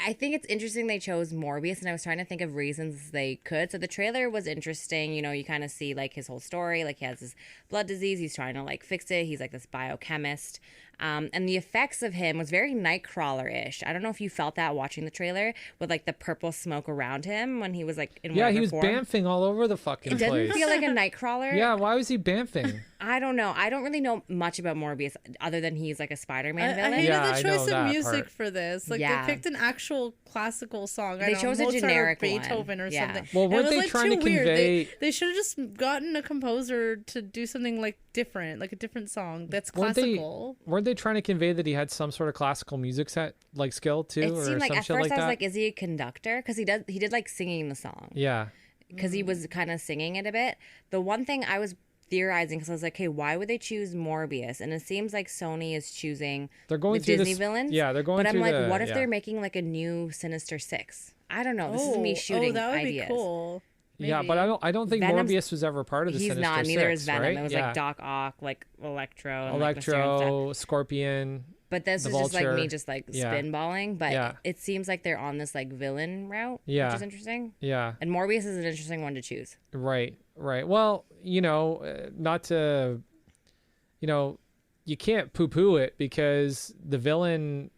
I think it's interesting they chose Morbius, and I was trying to think of reasons they could. So the trailer was interesting. You know, you kind of see like his whole story. Like he has this blood disease. He's trying to like fix it. He's like this biochemist. And the effects of him was very Nightcrawler-ish. I don't know if you felt that watching the trailer with like the purple smoke around him when he was like in Yeah, whatever he was form. bamfing all over the fucking It doesn't place. feel like a Nightcrawler. Yeah, why was he bamfing? I don't know. I don't really know much about Morbius other than he's like a Spider-Man I villain. hated Yeah, the I know choice of that music part. for this. Like Yeah. they picked an actual classical song. They chose a Mozart or generic one. Beethoven or Yeah. something. Well, And it weren't was, they like, trying too to weird. convey- They should have just gotten a composer to do something like different, like a different song that's Weren't classical. they trying to convey that he had some sort of classical music set like skill too, It or seemed like some at shit first like I was that? like, is he a conductor? Because he did like singing the song Yeah, because he was kind of singing it a bit. The one thing I was theorizing because I was like, hey, why would they choose Morbius? And it seems like Sony is choosing they're going the through Disney this, villains. Yeah, they're going But I'm through like, the, what if yeah. they're making like a new Sinister Six? I don't know. This is me shooting that would ideas. be cool. Yeah, but I don't think Venom's- Morbius was ever part of the He's Sinister not. Neither Six, is Venom. right? It was Yeah. like Doc Ock, like Electro, and like Mysterio and stuff. Electro, Scorpion. But this The is just like Vulture. me just like Yeah. spinballing. But Yeah. it seems like they're on this like villain route, Yeah. which is interesting. Yeah. And Morbius is an interesting one to choose. Right. Well, not to, you can't poo-poo it because the villain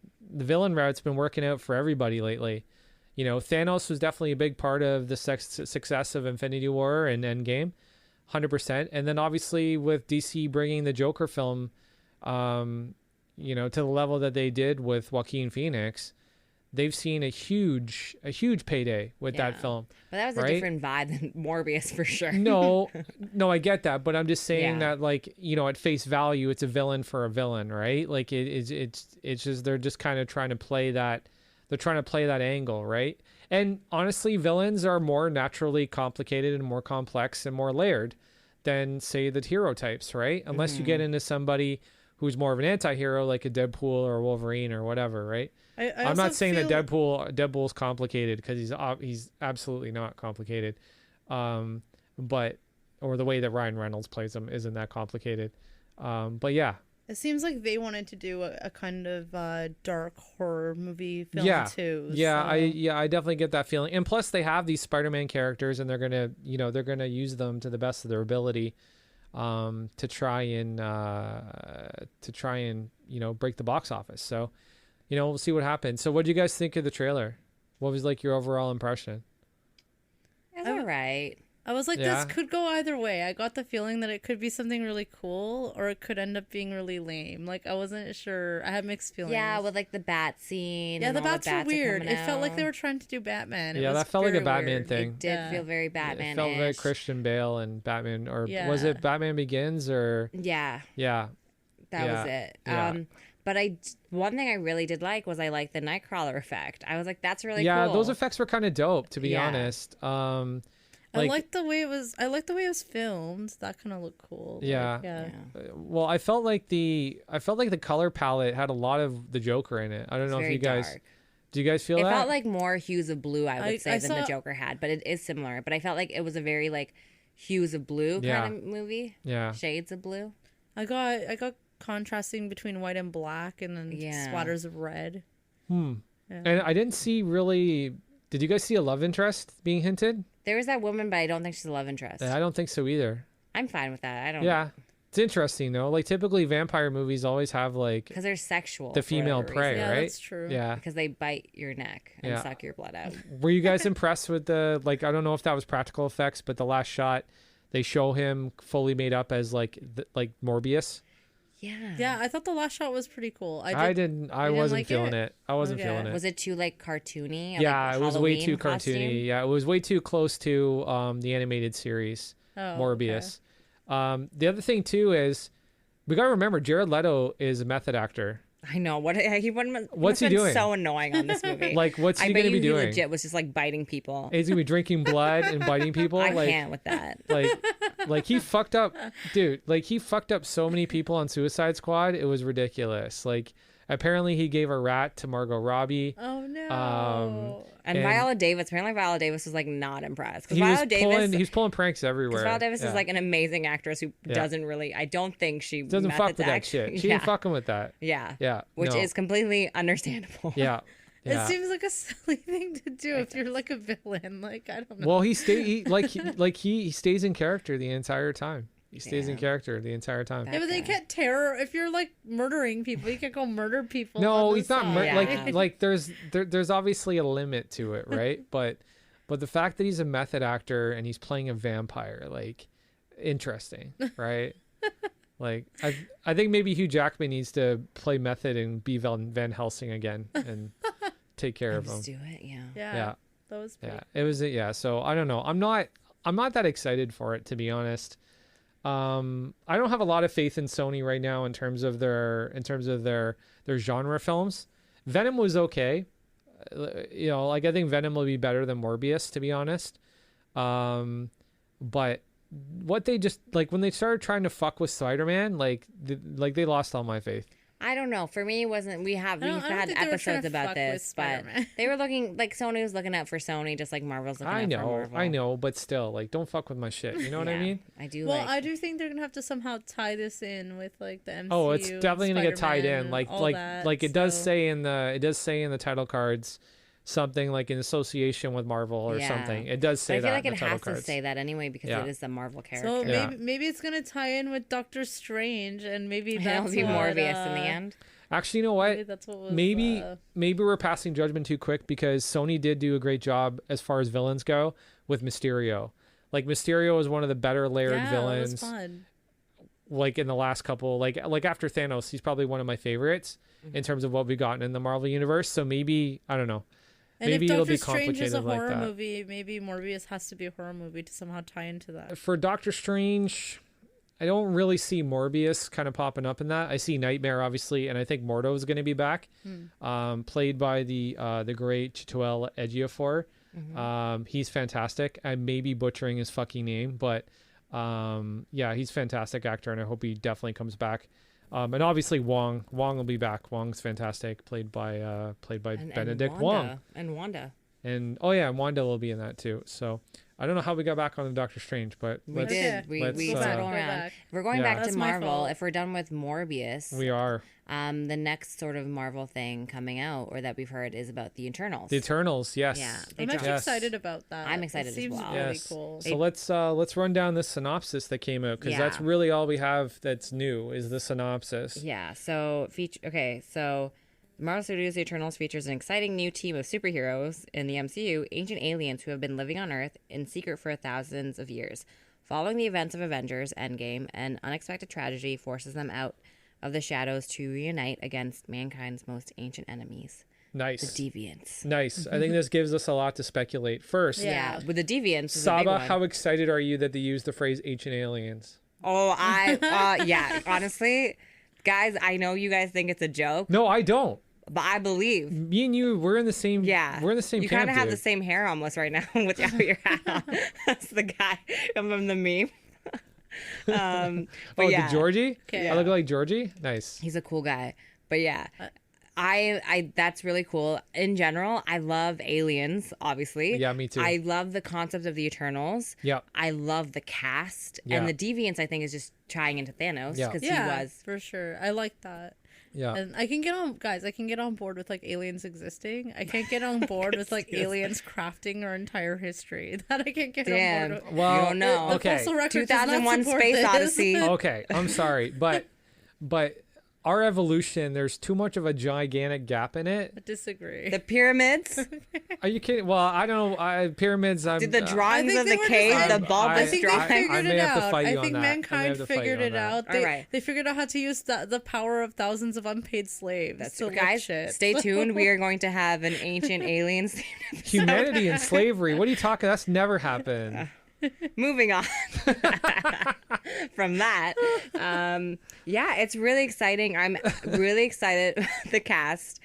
route's been working out for everybody lately. Thanos was definitely a big part of the success of Infinity War and Endgame, 100%. And then obviously with DC bringing the Joker film, to the level that they did with Joaquin Phoenix, they've seen a huge payday with that film. But that was a different vibe than Morbius for sure. No, I get that, but I'm just saying Yeah. that at face value, it's a villain for a villain, right? Like it's just they're just kind of trying to play that. They're trying to play that angle, right? And honestly, villains are more naturally complicated and more complex and more layered than say the hero types, right? Unless you get into somebody who's more of an anti-hero like a Deadpool or a Wolverine or whatever, right? I'm not saying that Deadpool's complicated because he's absolutely not complicated, but or the way that Ryan Reynolds plays him isn't that complicated, but yeah. It seems like they wanted to do a kind of dark horror movie film too. Yeah, so. I definitely get that feeling. And plus, they have these Spider-Man characters, and they're gonna use them to the best of their ability, to try and break the box office. So, we'll see what happens. So, what do you guys think of the trailer? What was like your overall impression? It's all right. I was like, Yeah. this could go either way. I got the feeling that it could be something really cool, or it could end up being really lame. Like, I wasn't sure. I had mixed feelings. Yeah, with like the bat scene. Yeah, and the all bats were weird. coming It felt like out. they were trying to do Batman. Yeah, that felt like a Batman thing. It did feel very Batman. It felt very Christian Bale and Batman, or was Yeah. it Batman Begins or? Yeah, Yeah. that Yeah. was it. Yeah. But one thing I really did like was I liked the Nightcrawler effect. I was like, that's really Yeah, cool. those effects were kind of dope, to be Yeah. honest. I liked the way it was. I liked the way it was filmed. That kind of looked cool. Yeah. Yeah. Well, I felt like the color palette had a lot of the Joker in it. I don't know if very you guys dark. do. You guys feel It that? felt like more hues of blue, I would say, I than saw- the Joker had, but it is similar. But I felt like it was a very like hues of blue Yeah. kind of movie. Yeah. Shades of blue. I got contrasting between white and black, and then Yeah. splatters of red. And I didn't see really. Did you guys see a love interest being hinted? There was that woman, but I don't think she's a love interest. I don't think so either. I'm fine with that. I don't. Yeah. It's interesting though. Like typically vampire movies always have like Because they're sexual. the for female whatever prey, reason. Yeah, right? that's true. Yeah. Because they bite your neck and Yeah. suck your blood out. Were you guys impressed with the I don't know if that was practical effects, but the last shot they show him fully made up as like Morbius. Yeah. Yeah, I thought the last shot was pretty cool. I wasn't like feeling it? it. I wasn't Okay. feeling it. Was it too like cartoony? Or, Yeah, like, it was way Halloween too costume? cartoony. Yeah, it was way too close to the animated series Morbius. The other thing too is we gotta remember Jared Leto is a method actor. I know. What's What's he doing? So annoying on this movie. Like, what's he I bet gonna be you he doing? legit was just like biting people. He's gonna be drinking blood and biting people. I like, can't with that. like he fucked up, dude. Like he fucked up so many people on Suicide Squad. It was ridiculous. Like apparently he gave a rat to Margot Robbie. Oh no. And Viola Davis, apparently Viola Davis was like not impressed. Because He was Viola Davis, he's pulling pranks everywhere. Viola Davis Yeah. is like an amazing actress who doesn't really, I don't think she doesn't method fuck with that act- shit. She yeah. ain't fucking with that. Yeah. Yeah. Which no. is completely understandable. Yeah. Yeah. It seems like a silly thing to do if you're like a villain. Like I don't know. Well, he stays in character the entire time. He stays in character the entire time. yeah, but they can't terror if you're like murdering people. You can't go murder people. No, on the he's not side. like there's obviously a limit to it, right? but the fact that he's a method actor and he's playing a vampire, like interesting, right? Like I think maybe Hugh Jackman needs to play method and be Van Helsing again and take care of him. Just do it, yeah. Yeah. That was pretty. Yeah, it was. Yeah, so I don't know. I'm not that excited for it, to be honest. I don't have a lot of faith in Sony right now in terms of their genre films. Venom was okay. Like I think Venom will be better than Morbius, to be honest. But what they just like when they started trying to fuck with Spider-Man, like they lost all my faith. I don't know. For me, it wasn't. We've I don't had think they were trying episodes to about fuck this, with but Spider-Man. they were looking like Sony was looking out for Sony, just like Marvel's looking out for Marvel. I know, but still, like, don't fuck with my shit. You know what I Yeah, mean? I do. Well, like, I do think they're gonna have to somehow tie this in with like the MCU. Oh, it's definitely gonna get tied in. Spider-Man, all that, It does so- say in the title cards something like in association with Marvel or Yeah. something. It does but say I feel that like in it the title has to cards. say that anyway because Yeah. it is the Marvel character. So Yeah. maybe it's gonna tie in with Doctor Strange, and maybe It'll that's be what, Morbius in the end. Actually, you know Maybe what? that's what was, Maybe we're passing judgment too quick because Sony did do a great job as far as villains go with Mysterio. Like Mysterio is one of the better layered yeah, villains. It was fun. Like in the last couple, like after Thanos, he's probably one of my favorites in terms of what we've gotten in the Marvel universe. So maybe I don't know. And Maybe if it'll Doctor be Strange is a complicated like horror that. movie, maybe Morbius has to be a horror movie to somehow tie into that. For Doctor Strange, I don't really see Morbius kind of popping up in that. I see Nightmare obviously, and I think Mordo is going to be back, played by the great Chiwetel Ejiofor. He's fantastic. I may be butchering his fucking name, but yeah, he's a fantastic actor, and I hope he definitely comes back. And obviously Wong will be back. Wong's fantastic, played by Benedict Wong. And Wanda. And Wanda will be in that too. So I don't know how we got back on the Doctor Strange, but We let's, did. We let's, circle Go around. back. If we're going Yeah. back to That's my Marvel, fault. if we're done with Morbius, we are the next sort of Marvel thing coming out or that we've heard is about the Eternals. the Eternals. Yes. Yeah, they I'm dropped- actually Yes. excited about that. I'm excited as It seems well. really Yes. cool. So let's run down the synopsis that came out because that's Yeah. really all we have that's new is the synopsis. Yeah. So So Marvel Studios' The Eternals features an exciting new team of superheroes in the MCU, ancient aliens who have been living on Earth in secret for thousands of years. Following the events of Avengers Endgame, an unexpected tragedy forces them out of the shadows to reunite against mankind's most ancient enemies, the Nice. Deviants. Nice. I think this gives us a lot to speculate. First, Yeah. Yeah, with the Deviants is a big Saba, one. how excited are you that they used the phrase ancient aliens? Oh, yeah. Honestly, guys, I know you guys think it's a joke, No, I don't. but I believe. Me and you, we're in the same. Yeah, we're in the same You camp. kind of have dude. the same hair almost right now without your hat on. That's the guy from the meme. But Oh, yeah, the Georgie. Okay. I look like Georgie. Nice. he's a cool guy. But yeah, I that's really cool. In general, I love aliens. Obviously, Yeah, me too. I love the concept of the Eternals. Yeah. I love the cast Yeah. and the Deviants. I think is just tying into Thanos Yeah. because Yeah, he was. for sure. I like that. Yeah. And I can get on board with like aliens existing. I can't get on board with like aliens crafting our entire history. That I can't get on Damn. board with. Well, you don't know. The okay. fossil record does not 2001 support Space this. Odyssey. Okay, I'm sorry, but our evolution, there's too much of a gigantic gap in it. I disagree. The pyramids. Are you kidding? Well, I don't know. Pyramids. Did the I drawings think of they the were cave, just- the I bulbous think they I drawings? figured may it have to out. fight I you on think that. I may mankind have to fight you figured on it that. out. All They, right. they figured out how to use the power of thousands of unpaid slaves. That's to lift guys. shit. Stay tuned. We are going to have an ancient aliens. Humanity and slavery. What are you talking? That's never happened. Moving on from that. Yeah, it's really exciting. I'm really excited. The cast.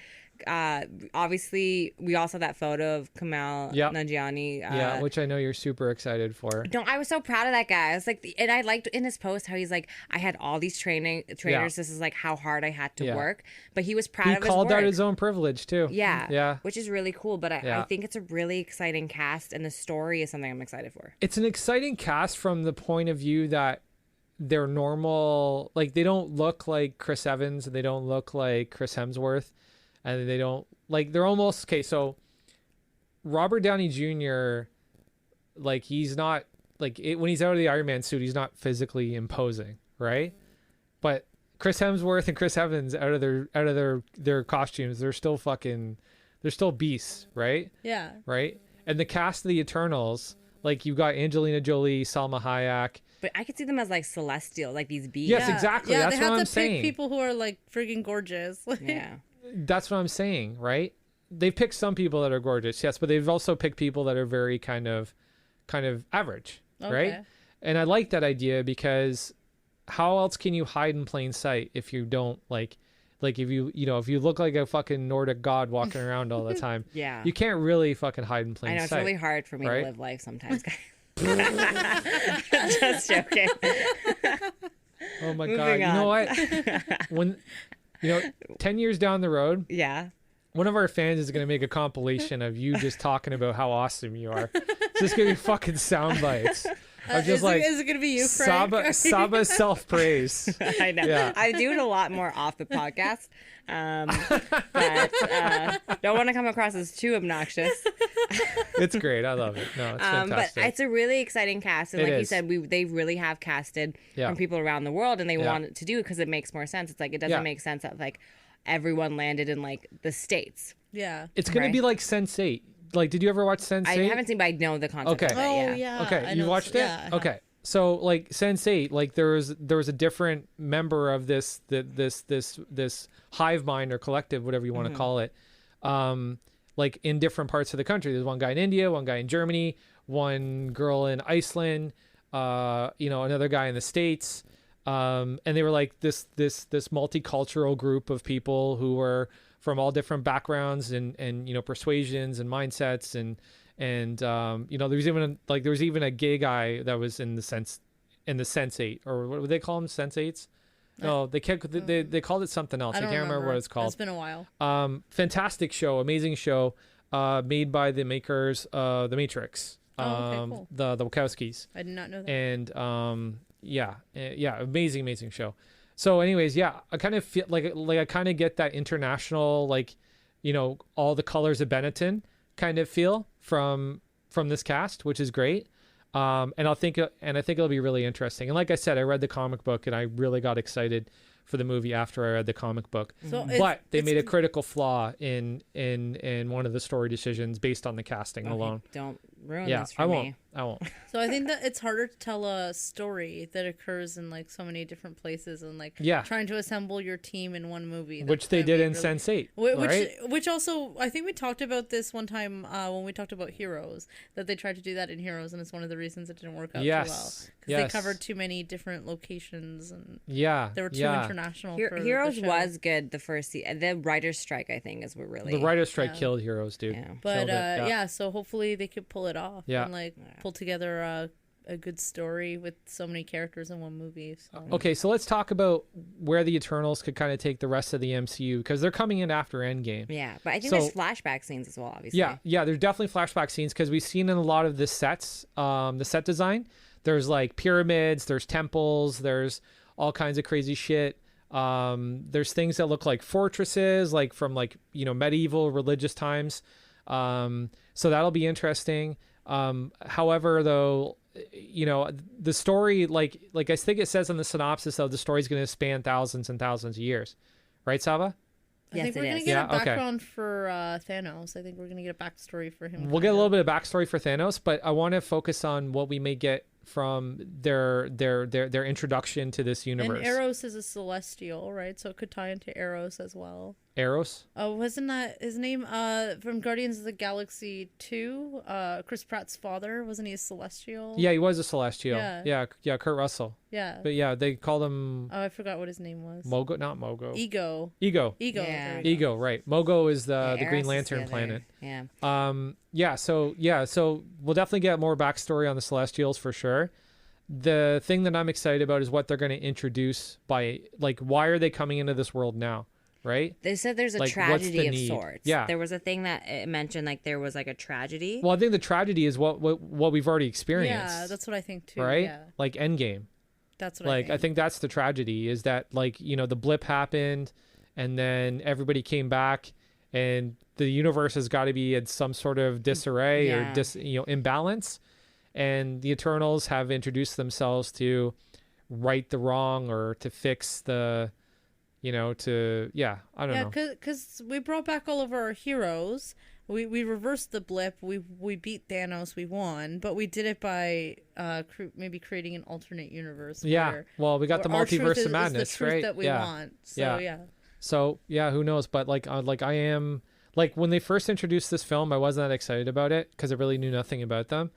Obviously, we all saw that photo of Kamal Yep. Nanjiani. Yeah, which I know you're super excited for. No, I was so proud of that guy. I was like, and I liked in his post how he's like, I had all these trainers. Yeah. This is like how hard I had to Yeah. work. But he was proud He of his called work. out his own privilege too. Yeah. Yeah. Which is really cool. But I Yeah. think it's a really exciting cast, and the story is something I'm excited for. It's an exciting cast from the point of view that they're normal. Like they don't look like Chris Evans. They don't look like Chris Hemsworth. And they don't like they're almost okay. So Robert Downey Jr. like he's not like when he's out of the Iron Man suit, he's not physically imposing, right? But Chris Hemsworth and Chris Evans out of their costumes, they're still beasts, right? Yeah. Right? And the cast of the Eternals, like you've got Angelina Jolie, Salma Hayek. But I could see them as like celestial, like these beings. Yes, exactly. Yeah, That's they what have I'm to saying. pick people who are like freaking gorgeous. Yeah. That's what I'm saying, right? They've picked some people that are gorgeous, yes, but they've also picked people that are very kind of average, right? Okay. And I like that idea because how else can you hide in plain sight if you don't like if you if you look like a fucking Nordic god walking around all the time, Yeah. you can't really fucking hide in I plain know it's sight. really hard for me right? to live life sometimes, guys. Just joking. Oh my god! Moving You know on. what? 10 years down the road, Yeah. one of our fans is going to make a compilation of you just talking about how awesome you are. It's just going to be fucking sound bites. I'm just is it gonna be you, Frank? Saba self-praise. I know. Yeah. I do it a lot more off the podcast. But don't want to come across as too obnoxious. It's great. I love it. No, it's But fantastic. it's a really exciting cast, and It like you is. said, they really have casted Yeah. from people around the world, and they Yeah. want it to do it because it makes more sense. It's like it doesn't Yeah. make sense that like everyone landed in like the States. Yeah. It's going Right. to be like Sense8. Like, did you ever watch Sense8? I haven't seen, but I know the concept. Okay. Of it, Oh yeah. Okay, I you know watched this- it? yeah, uh-huh. Okay. So like Sense8, like there was a different member of this hive mind or collective, whatever you want to call it, like in different parts of the country. There's one guy in India, one guy in Germany, one girl in Iceland, another guy in the States. And they were like this multicultural group of people who were from all different backgrounds and persuasions and mindsets and there was even a gay guy that was in the Sense8, or what would they call them, Sense8s? No, they called it something else. I can't remember what it's called. It's been a while. Fantastic show, amazing show, made by the makers of The Matrix. Okay, cool. The Wachowskis. I did not know that. And amazing show. So anyways, I kind of feel like I kind of get that international, all the colors of Benetton kind of feel from this cast, which is great. And I think it'll be really interesting. And like I said, I read the comic book and I really got excited for the movie after I read the comic book. So But they made a critical flaw in one of the story decisions based on the casting alone. Don't ruin Yeah, this for I me. won't. So I think that it's harder to tell a story that occurs in like so many different places and like Yeah. trying to assemble your team in one movie. Which they did in Sense8, right? Which also, I think we talked about this one time when we talked about Heroes, that they tried to do that in Heroes, and it's one of the reasons it didn't work out too well. Because they covered too many different locations, and they were too international. For Heroes the show. was good the first season. The writer's strike, I think, is what really... The writer's strike killed Heroes, dude. Yeah. But Killed it, so hopefully they could pull it off and like pull together a good story with so many characters in one movie. So. Okay, so let's talk about where the Eternals could kind of take the rest of the MCU, because they're coming in after Endgame. Yeah, but I think there's flashback scenes as well, obviously. Yeah, there's definitely flashback scenes, because we've seen in a lot of the sets, the set design, there's like pyramids, there's temples, there's all kinds of crazy shit. There's things that look like fortresses, like from medieval religious times. So that'll be interesting. However, though, the story, like I think it says in the synopsis, though, the story's going to span thousands and thousands of years, right, Saba? I Yes, think we're it gonna is. get a background for Thanos. I think we're gonna get a backstory for him. We'll get a little bit of backstory for Thanos, but I want to focus on what we may get from their introduction to this universe. And Eros is a celestial, right? So it could tie into Eros as well. Eros? Oh, wasn't that his name? From Guardians of the Galaxy 2, Chris Pratt's father, wasn't he a celestial? Yeah, he was a celestial. Yeah. Yeah, Kurt Russell. Yeah. But yeah, they called him Oh, I forgot what his name was. Mogo, not Mogo. Ego. Ego. Ego. Yeah. there we go. Ego, right. Mogo is the Eris Green is Lantern the other- planet. Yeah. So we'll definitely get more backstory on the Celestials for sure. The thing that I'm excited about is what they're going to introduce by, like, why are they coming into this world now, right? They said there's a Like, what's tragedy the of need? sorts. Yeah. There was a thing that it mentioned, like there was like a tragedy. Well, I think the tragedy is what we've already experienced. Yeah, that's what I think too. right? Yeah. Like Endgame. That's what Like, I think that's the tragedy, is that, like, the blip happened and then everybody came back and the universe has got to be in some sort of disarray or imbalance. And the Eternals have introduced themselves to right the wrong or to fix the, I don't know. because we brought back all of our heroes. We reversed the blip. We beat Thanos. We won, but we did it by maybe creating an alternate universe. Yeah. Well, we got the our truth multiverse is of madness, the truth right? that we want. So yeah. So yeah, who knows? But like I am, like, when they first introduced this film, I wasn't that excited about it because I really knew nothing about them.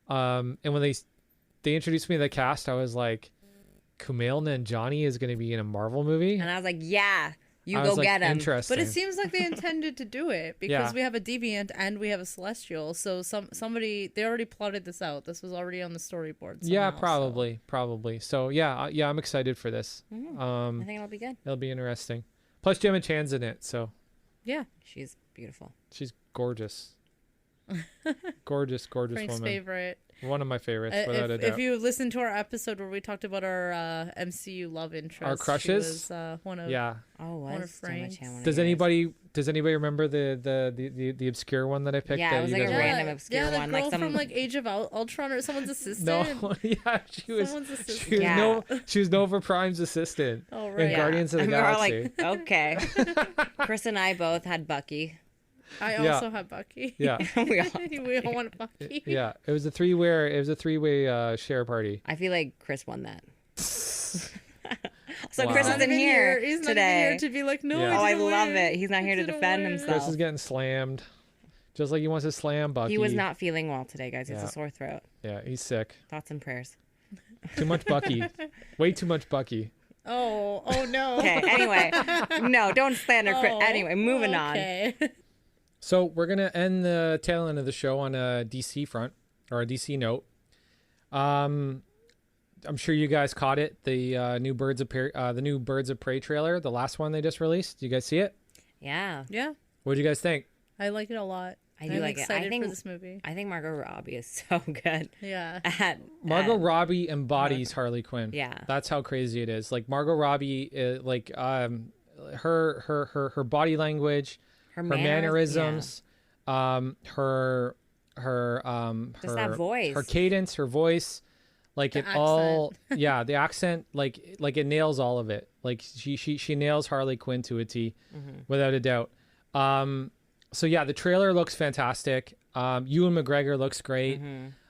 And when they introduced me to the cast, I was like, Kumail Nanjiani is going to be in a Marvel movie. And I was like, yeah, you I go was like, get him. Interesting. But it seems like they intended to do it because we have a deviant and we have a celestial. So somebody, they already plotted this out. This was already on the storyboard. Yeah, somehow, probably. So yeah, I'm excited for this. I think it'll be good. It'll be interesting. Plus Gemma Chan's in it, so Yeah. She's beautiful. she's gorgeous. Gorgeous Frank's woman. favorite. One of my favorites, without a If doubt. you listen to our episode where we talked about our MCU love interest, Our crushes? she was one of Yeah. Oh, One of was Frank's. Does anybody remember the obscure one that I picked? Yeah, that it was you like a guys random obscure the one, girl like some from like Age of Ultron or someone's assistant. No, yeah, she was Someone's assistant. she was Yeah. she was Nova Prime's assistant Oh, in right. Guardians of the And we're all Galaxy. like, okay. Chris and I both had Bucky. I Yeah. also have Bucky. Yeah, We all, we all want Bucky. yeah. It was a three-way share party. I feel like Chris won that. So Wow. Chris Not isn't even here He's not today. even here to be like, no, Yeah. Oh, I didn't love win. it. He's not here to didn't defend win. himself. Chris is getting slammed, just like he wants to slam Bucky. He was not feeling well today, guys. He has Yeah. a sore throat. Yeah, he's sick. Thoughts and prayers. Too much Bucky. Way too much Bucky. Oh no. Okay, anyway. No, don't slander Chris. Oh, Anyway, moving on. okay. So we're gonna end the tail end of the show on a DC front or a DC note. I'm sure you guys caught it. The new Birds of Prey trailer, the last one they just released. You guys see it? Yeah, Yeah, What do you guys think? I like it a lot. I do I'm like it. excited I think for this movie. I think Margot Robbie is so good Yeah. at Margot Robbie embodies Harley Quinn. Yeah. That's how crazy it is. Like Margot Robbie, her body language, her mannerisms, her Just that voice. her cadence, her voice, like The it all, yeah, the accent, like it nails all of it. Like she nails Harley Quinn to a T, without a doubt. So yeah, the trailer looks fantastic. Ewan McGregor looks great.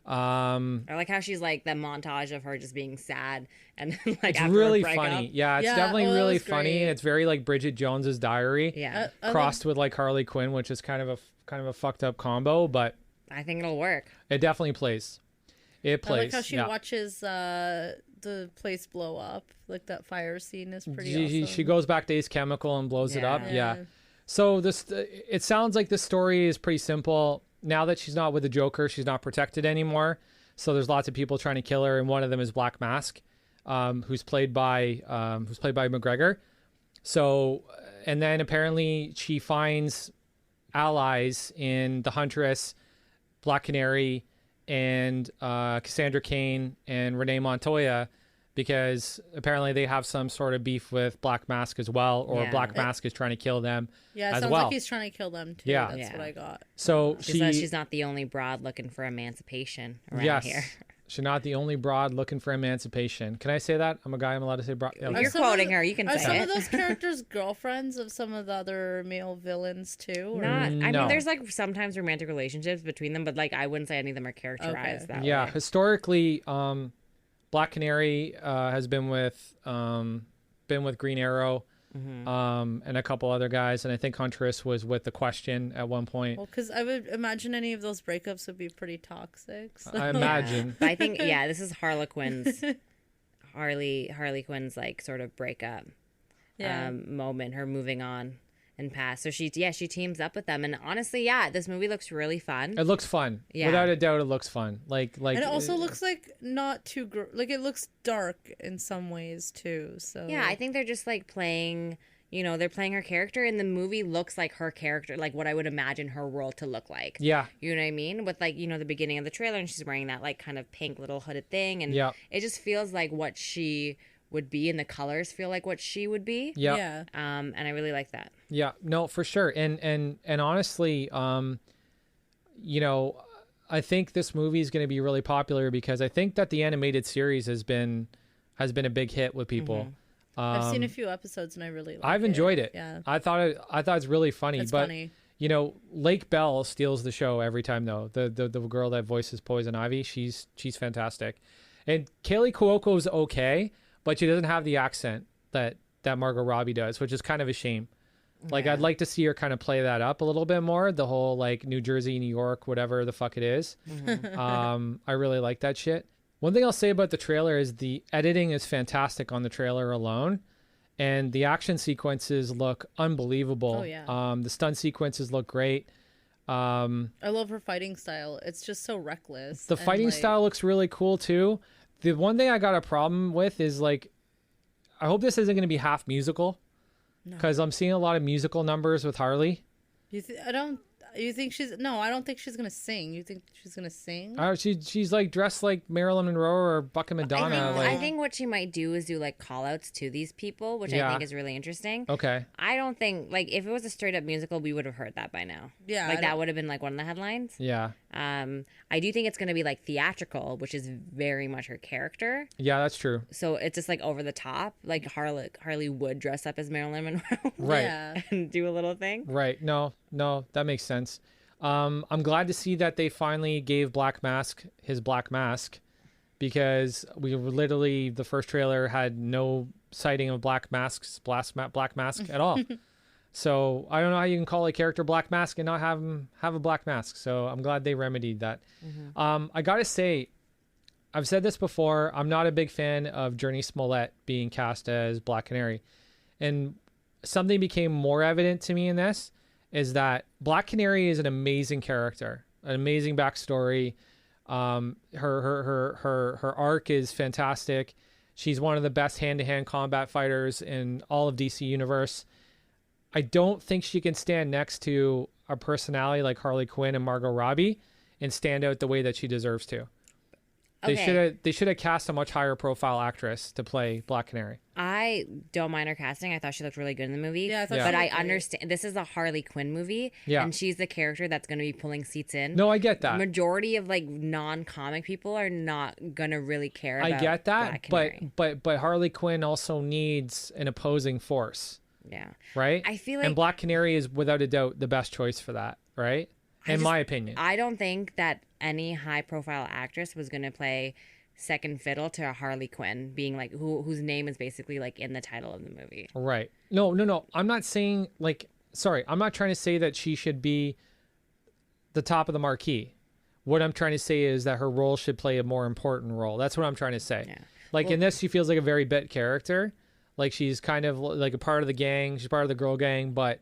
I like how she's like the montage of her just being sad and then, like It's after really a breakup. funny. Yeah, it's Yeah, definitely that really was funny. great. It's very like Bridget Jones's Diary. Yeah, I Crossed with like Harley Quinn, which is kind of a fucked up combo, but I think it'll work. it definitely plays. It I plays. like how she yeah. watches the place blow up. Like that fire scene is pretty She awesome. goes back to Ace Chemical and blows it Yeah. up. Yeah. So it sounds like the story is pretty simple. Now that she's not with the Joker, she's not protected anymore. So there's lots of people trying to kill her, and one of them is Black Mask, who's played by McGregor. So, and then apparently she finds allies in the Huntress, Black Canary, and Cassandra Cain and Renee Montoya, because apparently they have some sort of beef with Black Mask as well, or Yeah. Black Mask is trying to kill them Yeah, it as sounds well. like he's trying to kill them too. Yeah. That's Yeah. what I got. So She says she's not the only broad looking for emancipation around yes, here. she's not the only broad looking for emancipation. Can I say that? I'm a guy. I'm allowed to say broad. Yeah, okay. You're some of quoting the- her. You can Are say some it. of those characters girlfriends of some of the other male villains too? Or? Not. I No. mean, there's like sometimes romantic relationships between them, but like I wouldn't say any of them are characterized Okay. that Yeah, way. historically, Black Canary has been with Green Arrow, and a couple other guys, and I think Huntress was with the Question at one point. Well, because I would imagine any of those breakups would be pretty toxic. So. I imagine. But I think this is Harley Quinn's like sort of breakup Yeah. moment, her moving on and past. So she teams up with them, and honestly, this movie looks really fun. It looks fun. Yeah. Without a doubt, it looks fun. Like And it also looks like not too like it looks dark in some ways too. So Yeah, I think they're just like playing. They're playing her character, and the movie looks like her character, like what I would imagine her world to look like. Yeah. You know what I mean? With like, the beginning of the trailer, and she's wearing that like kind of pink little hooded thing, and Yeah. it just feels like what she would be, and the colors feel like what she would be. Yeah. yeah. And I really like that. Yeah, no, for sure. And honestly, I think this movie is going to be really popular because I think that the animated series has been a big hit with people. I've seen a few episodes and I really like I've enjoyed it. Yeah. I thought it's really funny. It's but funny. Lake Bell steals the show every time though. The girl that voices Poison Ivy, she's fantastic. And Kaylee Cuoco's okay, but she doesn't have the accent that Margot Robbie does, which is kind of a shame. Like I'd like to see her kind of play that up a little bit more. The whole like New Jersey, New York, whatever the fuck it is. I really like that shit. One thing I'll say about the trailer is the editing is fantastic on the trailer alone. And the action sequences look unbelievable. Oh, yeah. The stunt sequences look great. I love her fighting style. It's just so reckless. The and, fighting like, style looks really cool too. The one thing I got a problem with is like, I hope this isn't going to be half musical. because I'm seeing a lot of musical numbers with Harley. I don't. You think she's no? I don't think she's gonna sing. You think she's gonna sing? She's like dressed like Marilyn Monroe or Buck and Madonna. I think what she might do is do like call outs to these people, which I think is really interesting. Okay. I don't think like if it was a straight up musical, we would have heard that by now. Yeah, like that would have been like one of the headlines. Yeah. I do think it's going to be like theatrical, which is very much her character. Yeah, that's true. So it's just like over the top. Like Harley would dress up as Marilyn Monroe, Right? Yeah. And do a little thing. Right. No, that makes sense. I'm glad to see that they finally gave Black Mask his black mask, because we were literally the first trailer had no sighting of Black Mask at all. So I don't know how you can call a character Black Mask and not have him have a black mask. So I'm glad they remedied that. I gotta say, I've said this before, I'm not a big fan of Journey Smollett being cast as Black Canary, and something became more evident to me in this is that Black Canary is an amazing character, an amazing backstory. Her arc is fantastic. She's one of the best hand-to-hand combat fighters in all of DC Universe. I don't think she can stand next to a personality like Harley Quinn and Margot Robbie and stand out the way that she deserves to. Okay. They should have cast a much higher profile actress to play Black Canary. I don't mind her casting. I thought she looked really good in the movie. Yeah, I thought Yeah. she But I looked great. understand this is a Harley Quinn movie. Yeah. And she's the character that's going to be pulling seats in. No, I get that. Majority of like non-comic people are not going to really care about I get that, Black Canary. but Harley Quinn also needs an opposing force, Yeah. right? I feel like and Black Canary is without a doubt the best choice for that, right? In my opinion. I don't think that any high-profile actress was going to play second fiddle to a Harley Quinn, being like whose name is basically like in the title of the movie. Right. No. I'm not saying I'm not trying to say that she should be the top of the marquee. What I'm trying to say is that her role should play a more important role. That's what I'm trying to say. Yeah. In this, she feels like a very bit character. Like she's kind of like a part of the gang. She's part of the girl gang, but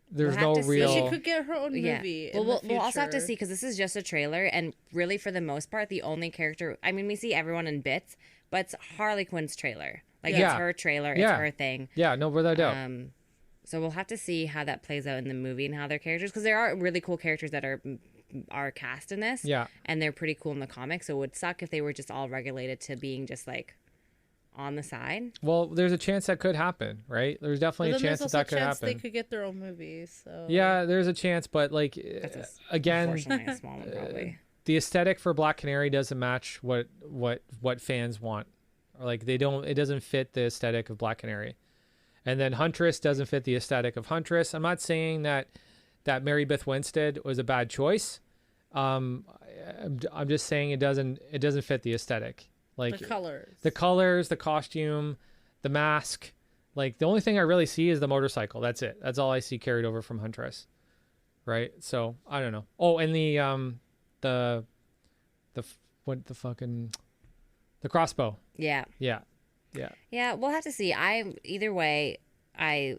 there's We'll no have to see. real. She could get her own movie. Well, in the we'll also have to future. see because this is just a trailer, and really, for the most part, the only character. I mean, we see everyone in bits, but it's Harley Quinn's trailer. Like Yeah. it's her trailer. It's Yeah. her thing. Yeah, no, without a doubt. So we'll have to see how that plays out in the movie and how their characters, because there are really cool characters that are cast in this. Yeah. And they're pretty cool in the comics. So it would suck if they were just all regulated to being just like on the side. Well, there's a chance that could happen, right? There's definitely But a then chance there's that also that a could chance happen. they could get their own movies. So Yeah, there's a chance, but again, Unfortunately, a small one probably. the aesthetic for Black Canary doesn't match what fans want. Or they don't. It doesn't fit the aesthetic of Black Canary. And then Huntress doesn't fit the aesthetic of Huntress. I'm not saying that Mary Beth Winstead was a bad choice. I'm just saying it doesn't fit the aesthetic. the colors. The colors, the costume, the mask. The only thing I really see is the motorcycle. That's it. That's all I see carried over from Huntress. Right? So, I don't know. Oh, and the crossbow. Yeah. Yeah. Yeah, we'll have to see. Either way I'm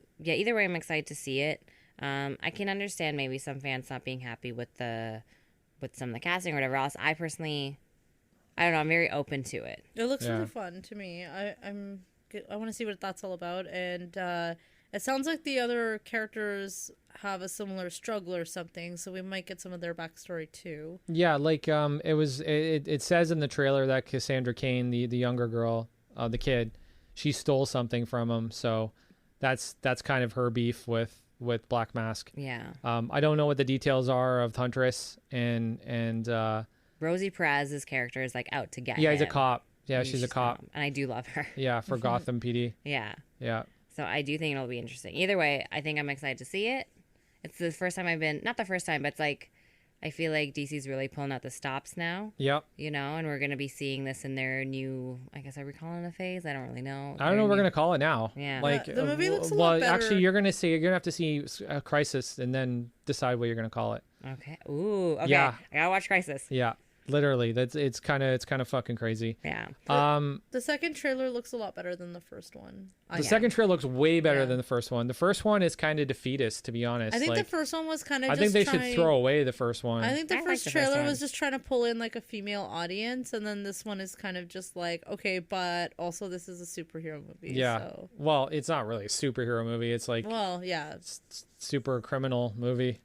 excited to see it. I can understand maybe some fans not being happy with some of the casting or whatever else. I personally, I don't know, I'm very open to it. It looks Yeah. really fun to me. I want to see what that's all about, and it sounds like the other characters have a similar struggle or something, so we might get some of their backstory too. Yeah, it says in the trailer that Cassandra Cain, the younger girl, the kid, she stole something from him, so that's kind of her beef with Black Mask. Yeah. I don't know what the details are of Huntress and Rosie Perez's character is out to get yeah, he's a him. cop. Yeah, she's a cop. And I do love her. Yeah, for Gotham PD. Yeah. Yeah. So I do think it'll be interesting. Either way, I think I'm excited to see it. It's the first time not the first time, but it's I feel like DC's really pulling out the stops now. Yep. And we're going to be seeing this in their new, I guess, are we calling it a phase? I don't really know. I don't know what we're going to call it now. Yeah. The movie looks a lot better. Actually, you're going to have to see Crisis and then decide what you're going to call it. Okay. Ooh, okay. Yeah. I got to watch Crisis. Yeah. Literally, it's kind of fucking crazy. Yeah. The second trailer looks a lot better than the first one. The second trailer looks way better Yeah. than the first one. The first one is kind of defeatist, to be honest. I think like, the first one was kind of. I think they should throw away the first one. I think the I like first the first trailer one. was just trying to pull in like a female audience, and then this one is kind of just like, okay, but also this is a superhero movie. Yeah. So. Well, it's not really a superhero movie. It's like Well, yeah. super criminal movie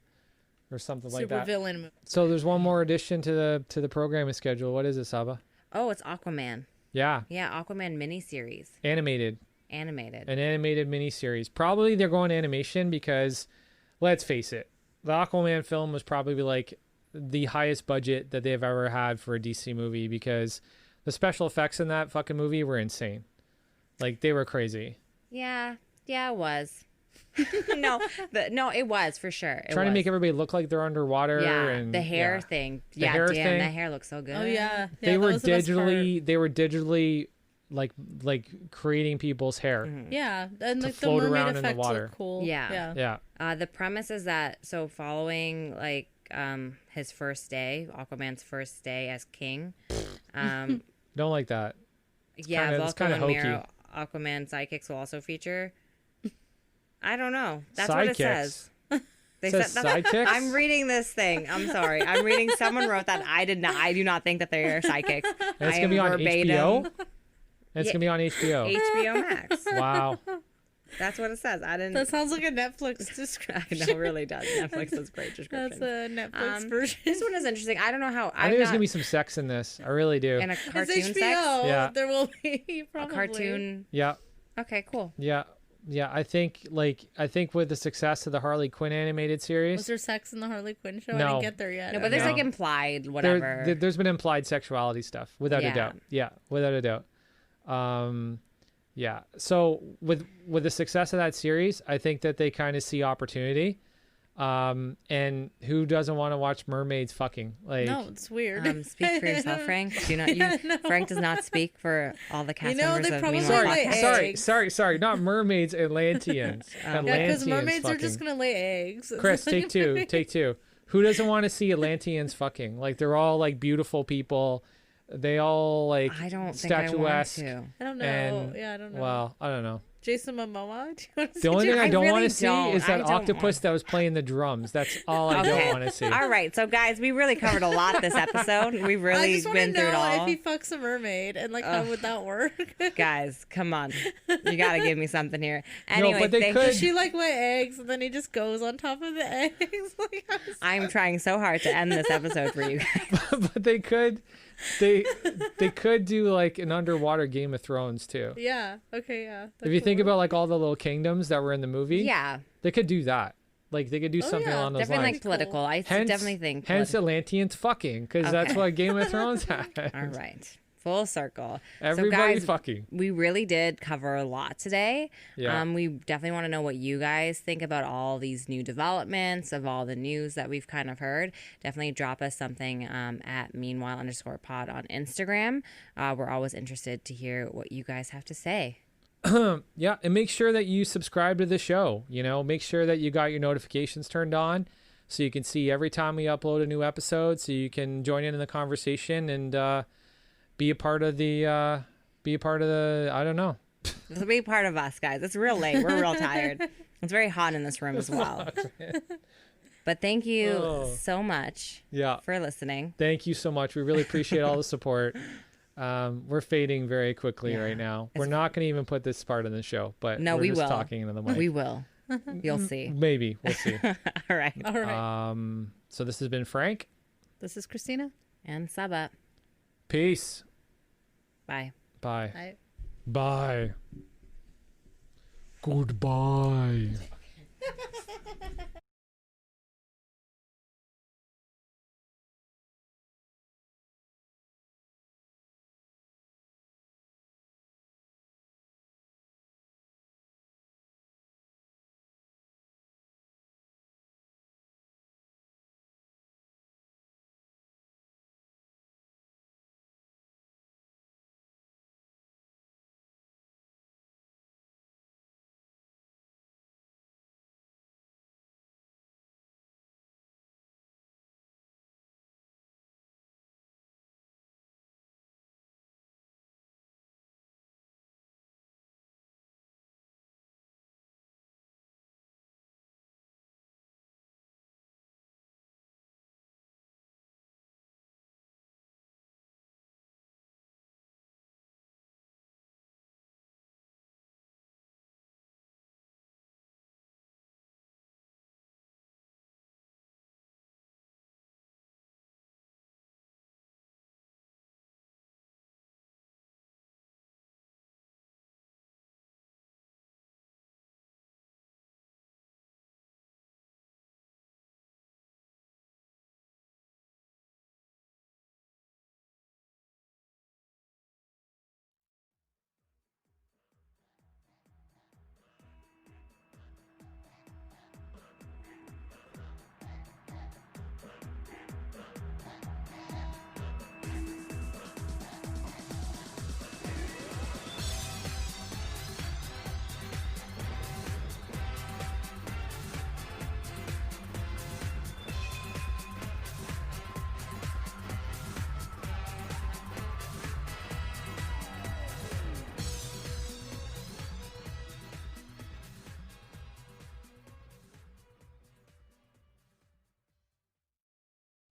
or something like Super that. villain movie. So there's one more addition to the programming schedule. What is it, Saba? Oh, it's Aquaman. Yeah, Yeah, Aquaman miniseries. animated. Animated. An animated miniseries. Probably they're going animation because, let's face it, the Aquaman film was probably like the highest budget that they've ever had for a DC movie because the special effects in that fucking movie were insane. Like, they were crazy. Yeah, it was. no, it was for sure. Trying to make everybody look like they're underwater. Yeah, and the hair yeah. thing. The Yeah, hair damn, thing. that hair looks so good. Oh yeah. They that were was the best part. digitally like creating people's hair. Yeah, and like the float mermaid around in the effects water. look cool. Yeah. Yeah. The premise is that following like his first day, Aquaman's first day as king. Don't like that. Yeah, kinda- it's kinda Vulcan and hokey. Mero, Aquaman sidekicks will also feature. I don't know. That's what it says. They Says said that- sidekicks? I'm reading this thing. I'm sorry. I'm reading. Someone wrote that. I did not. I do not think that they are sidekicks. And it's I gonna be am on verbatim. HBO. It's Yeah. gonna be on HBO. HBO Max. Wow. That's what it says. I didn't. That sounds like a Netflix description. I know, it really does. Netflix is great description. That's a Netflix version. This one is interesting. I don't know how. I think there's gonna be some sex in this. I really do. in a It's cartoon HBO. sex. Yeah. There will be A probably. cartoon. Yeah. Okay, cool. Yeah. I think with the success of the Harley Quinn animated Was series, there sex in the Harley Quinn show? I No. didn't get there yet. No, but there's No. like implied whatever. there's been implied sexuality stuff without a Yeah. doubt. Yeah, without a doubt. Yeah. So with the success of that series, I think that they kind of see opportunity. And who doesn't want to watch mermaids fucking? Like, No, it's weird. Speak for yourself, Frank. Do not you? Frank does not speak for all the cast You know, members they of probably Meanwhile lay Podcast. sorry, not mermaids, Atlanteans. yeah, because Atlanteans mermaids are fucking. just gonna lay eggs. It's Chris, like- take two. Who doesn't want to see Atlanteans fucking? Like, they're all like beautiful people. They all like I don't think I want statuesque. to. I don't know. And Yeah, I don't know. well, I don't know. Jason Momoa. Do you want to The only thing I I don't really want to see don't. is I that don't octopus want- that was playing the drums. That's all I don't want to see. All right, so guys, we really covered a lot this episode. We've I really just want to been through it know all. if he fucks a mermaid and like how would that work? Guys, come on, you gotta give me something here. No, Anyway, but they thank could- Does she like lay eggs and then he just goes on top of the eggs? Like, I'm trying so hard to end this episode for you guys. But they could do like an underwater Game of Thrones too. yeah. Okay. Yeah. If you think about like all the little kingdoms that were in the movie, Yeah, they could do that. Like, they could do something yeah, along those definitely lines. like political. I definitely think. Hence politi- Atlanteans fucking, because that's Okay. what Game of Thrones had. All right, full circle. Everybody so guys, fucking. we really did cover a lot today. Yeah. We definitely want to know what you guys think about all these new developments of all the news that we've kind of heard. Definitely drop us something at meanwhile_pod on Instagram. We're always interested to hear what you guys have to say. Yeah, and make sure that you subscribe to the show. You know, make sure that you got your notifications turned on so you can see every time we upload a new episode, so you can join in the conversation and be a part of the I don't know. This will be part of us, guys. It's real late. We're real tired. It's very hot in this room as well. But thank you Oh. so much Yeah. for listening. Thank you so much. We really appreciate all the support. We're fading very quickly right now. We're not going to even put this part in the show, but No, we're we just will. talking into the mic. We will. You'll see. Maybe. We'll see. All right. All right. So this has been Frank. This is Christina. And sub up. Peace. Bye. Bye. Bye. Bye. Goodbye.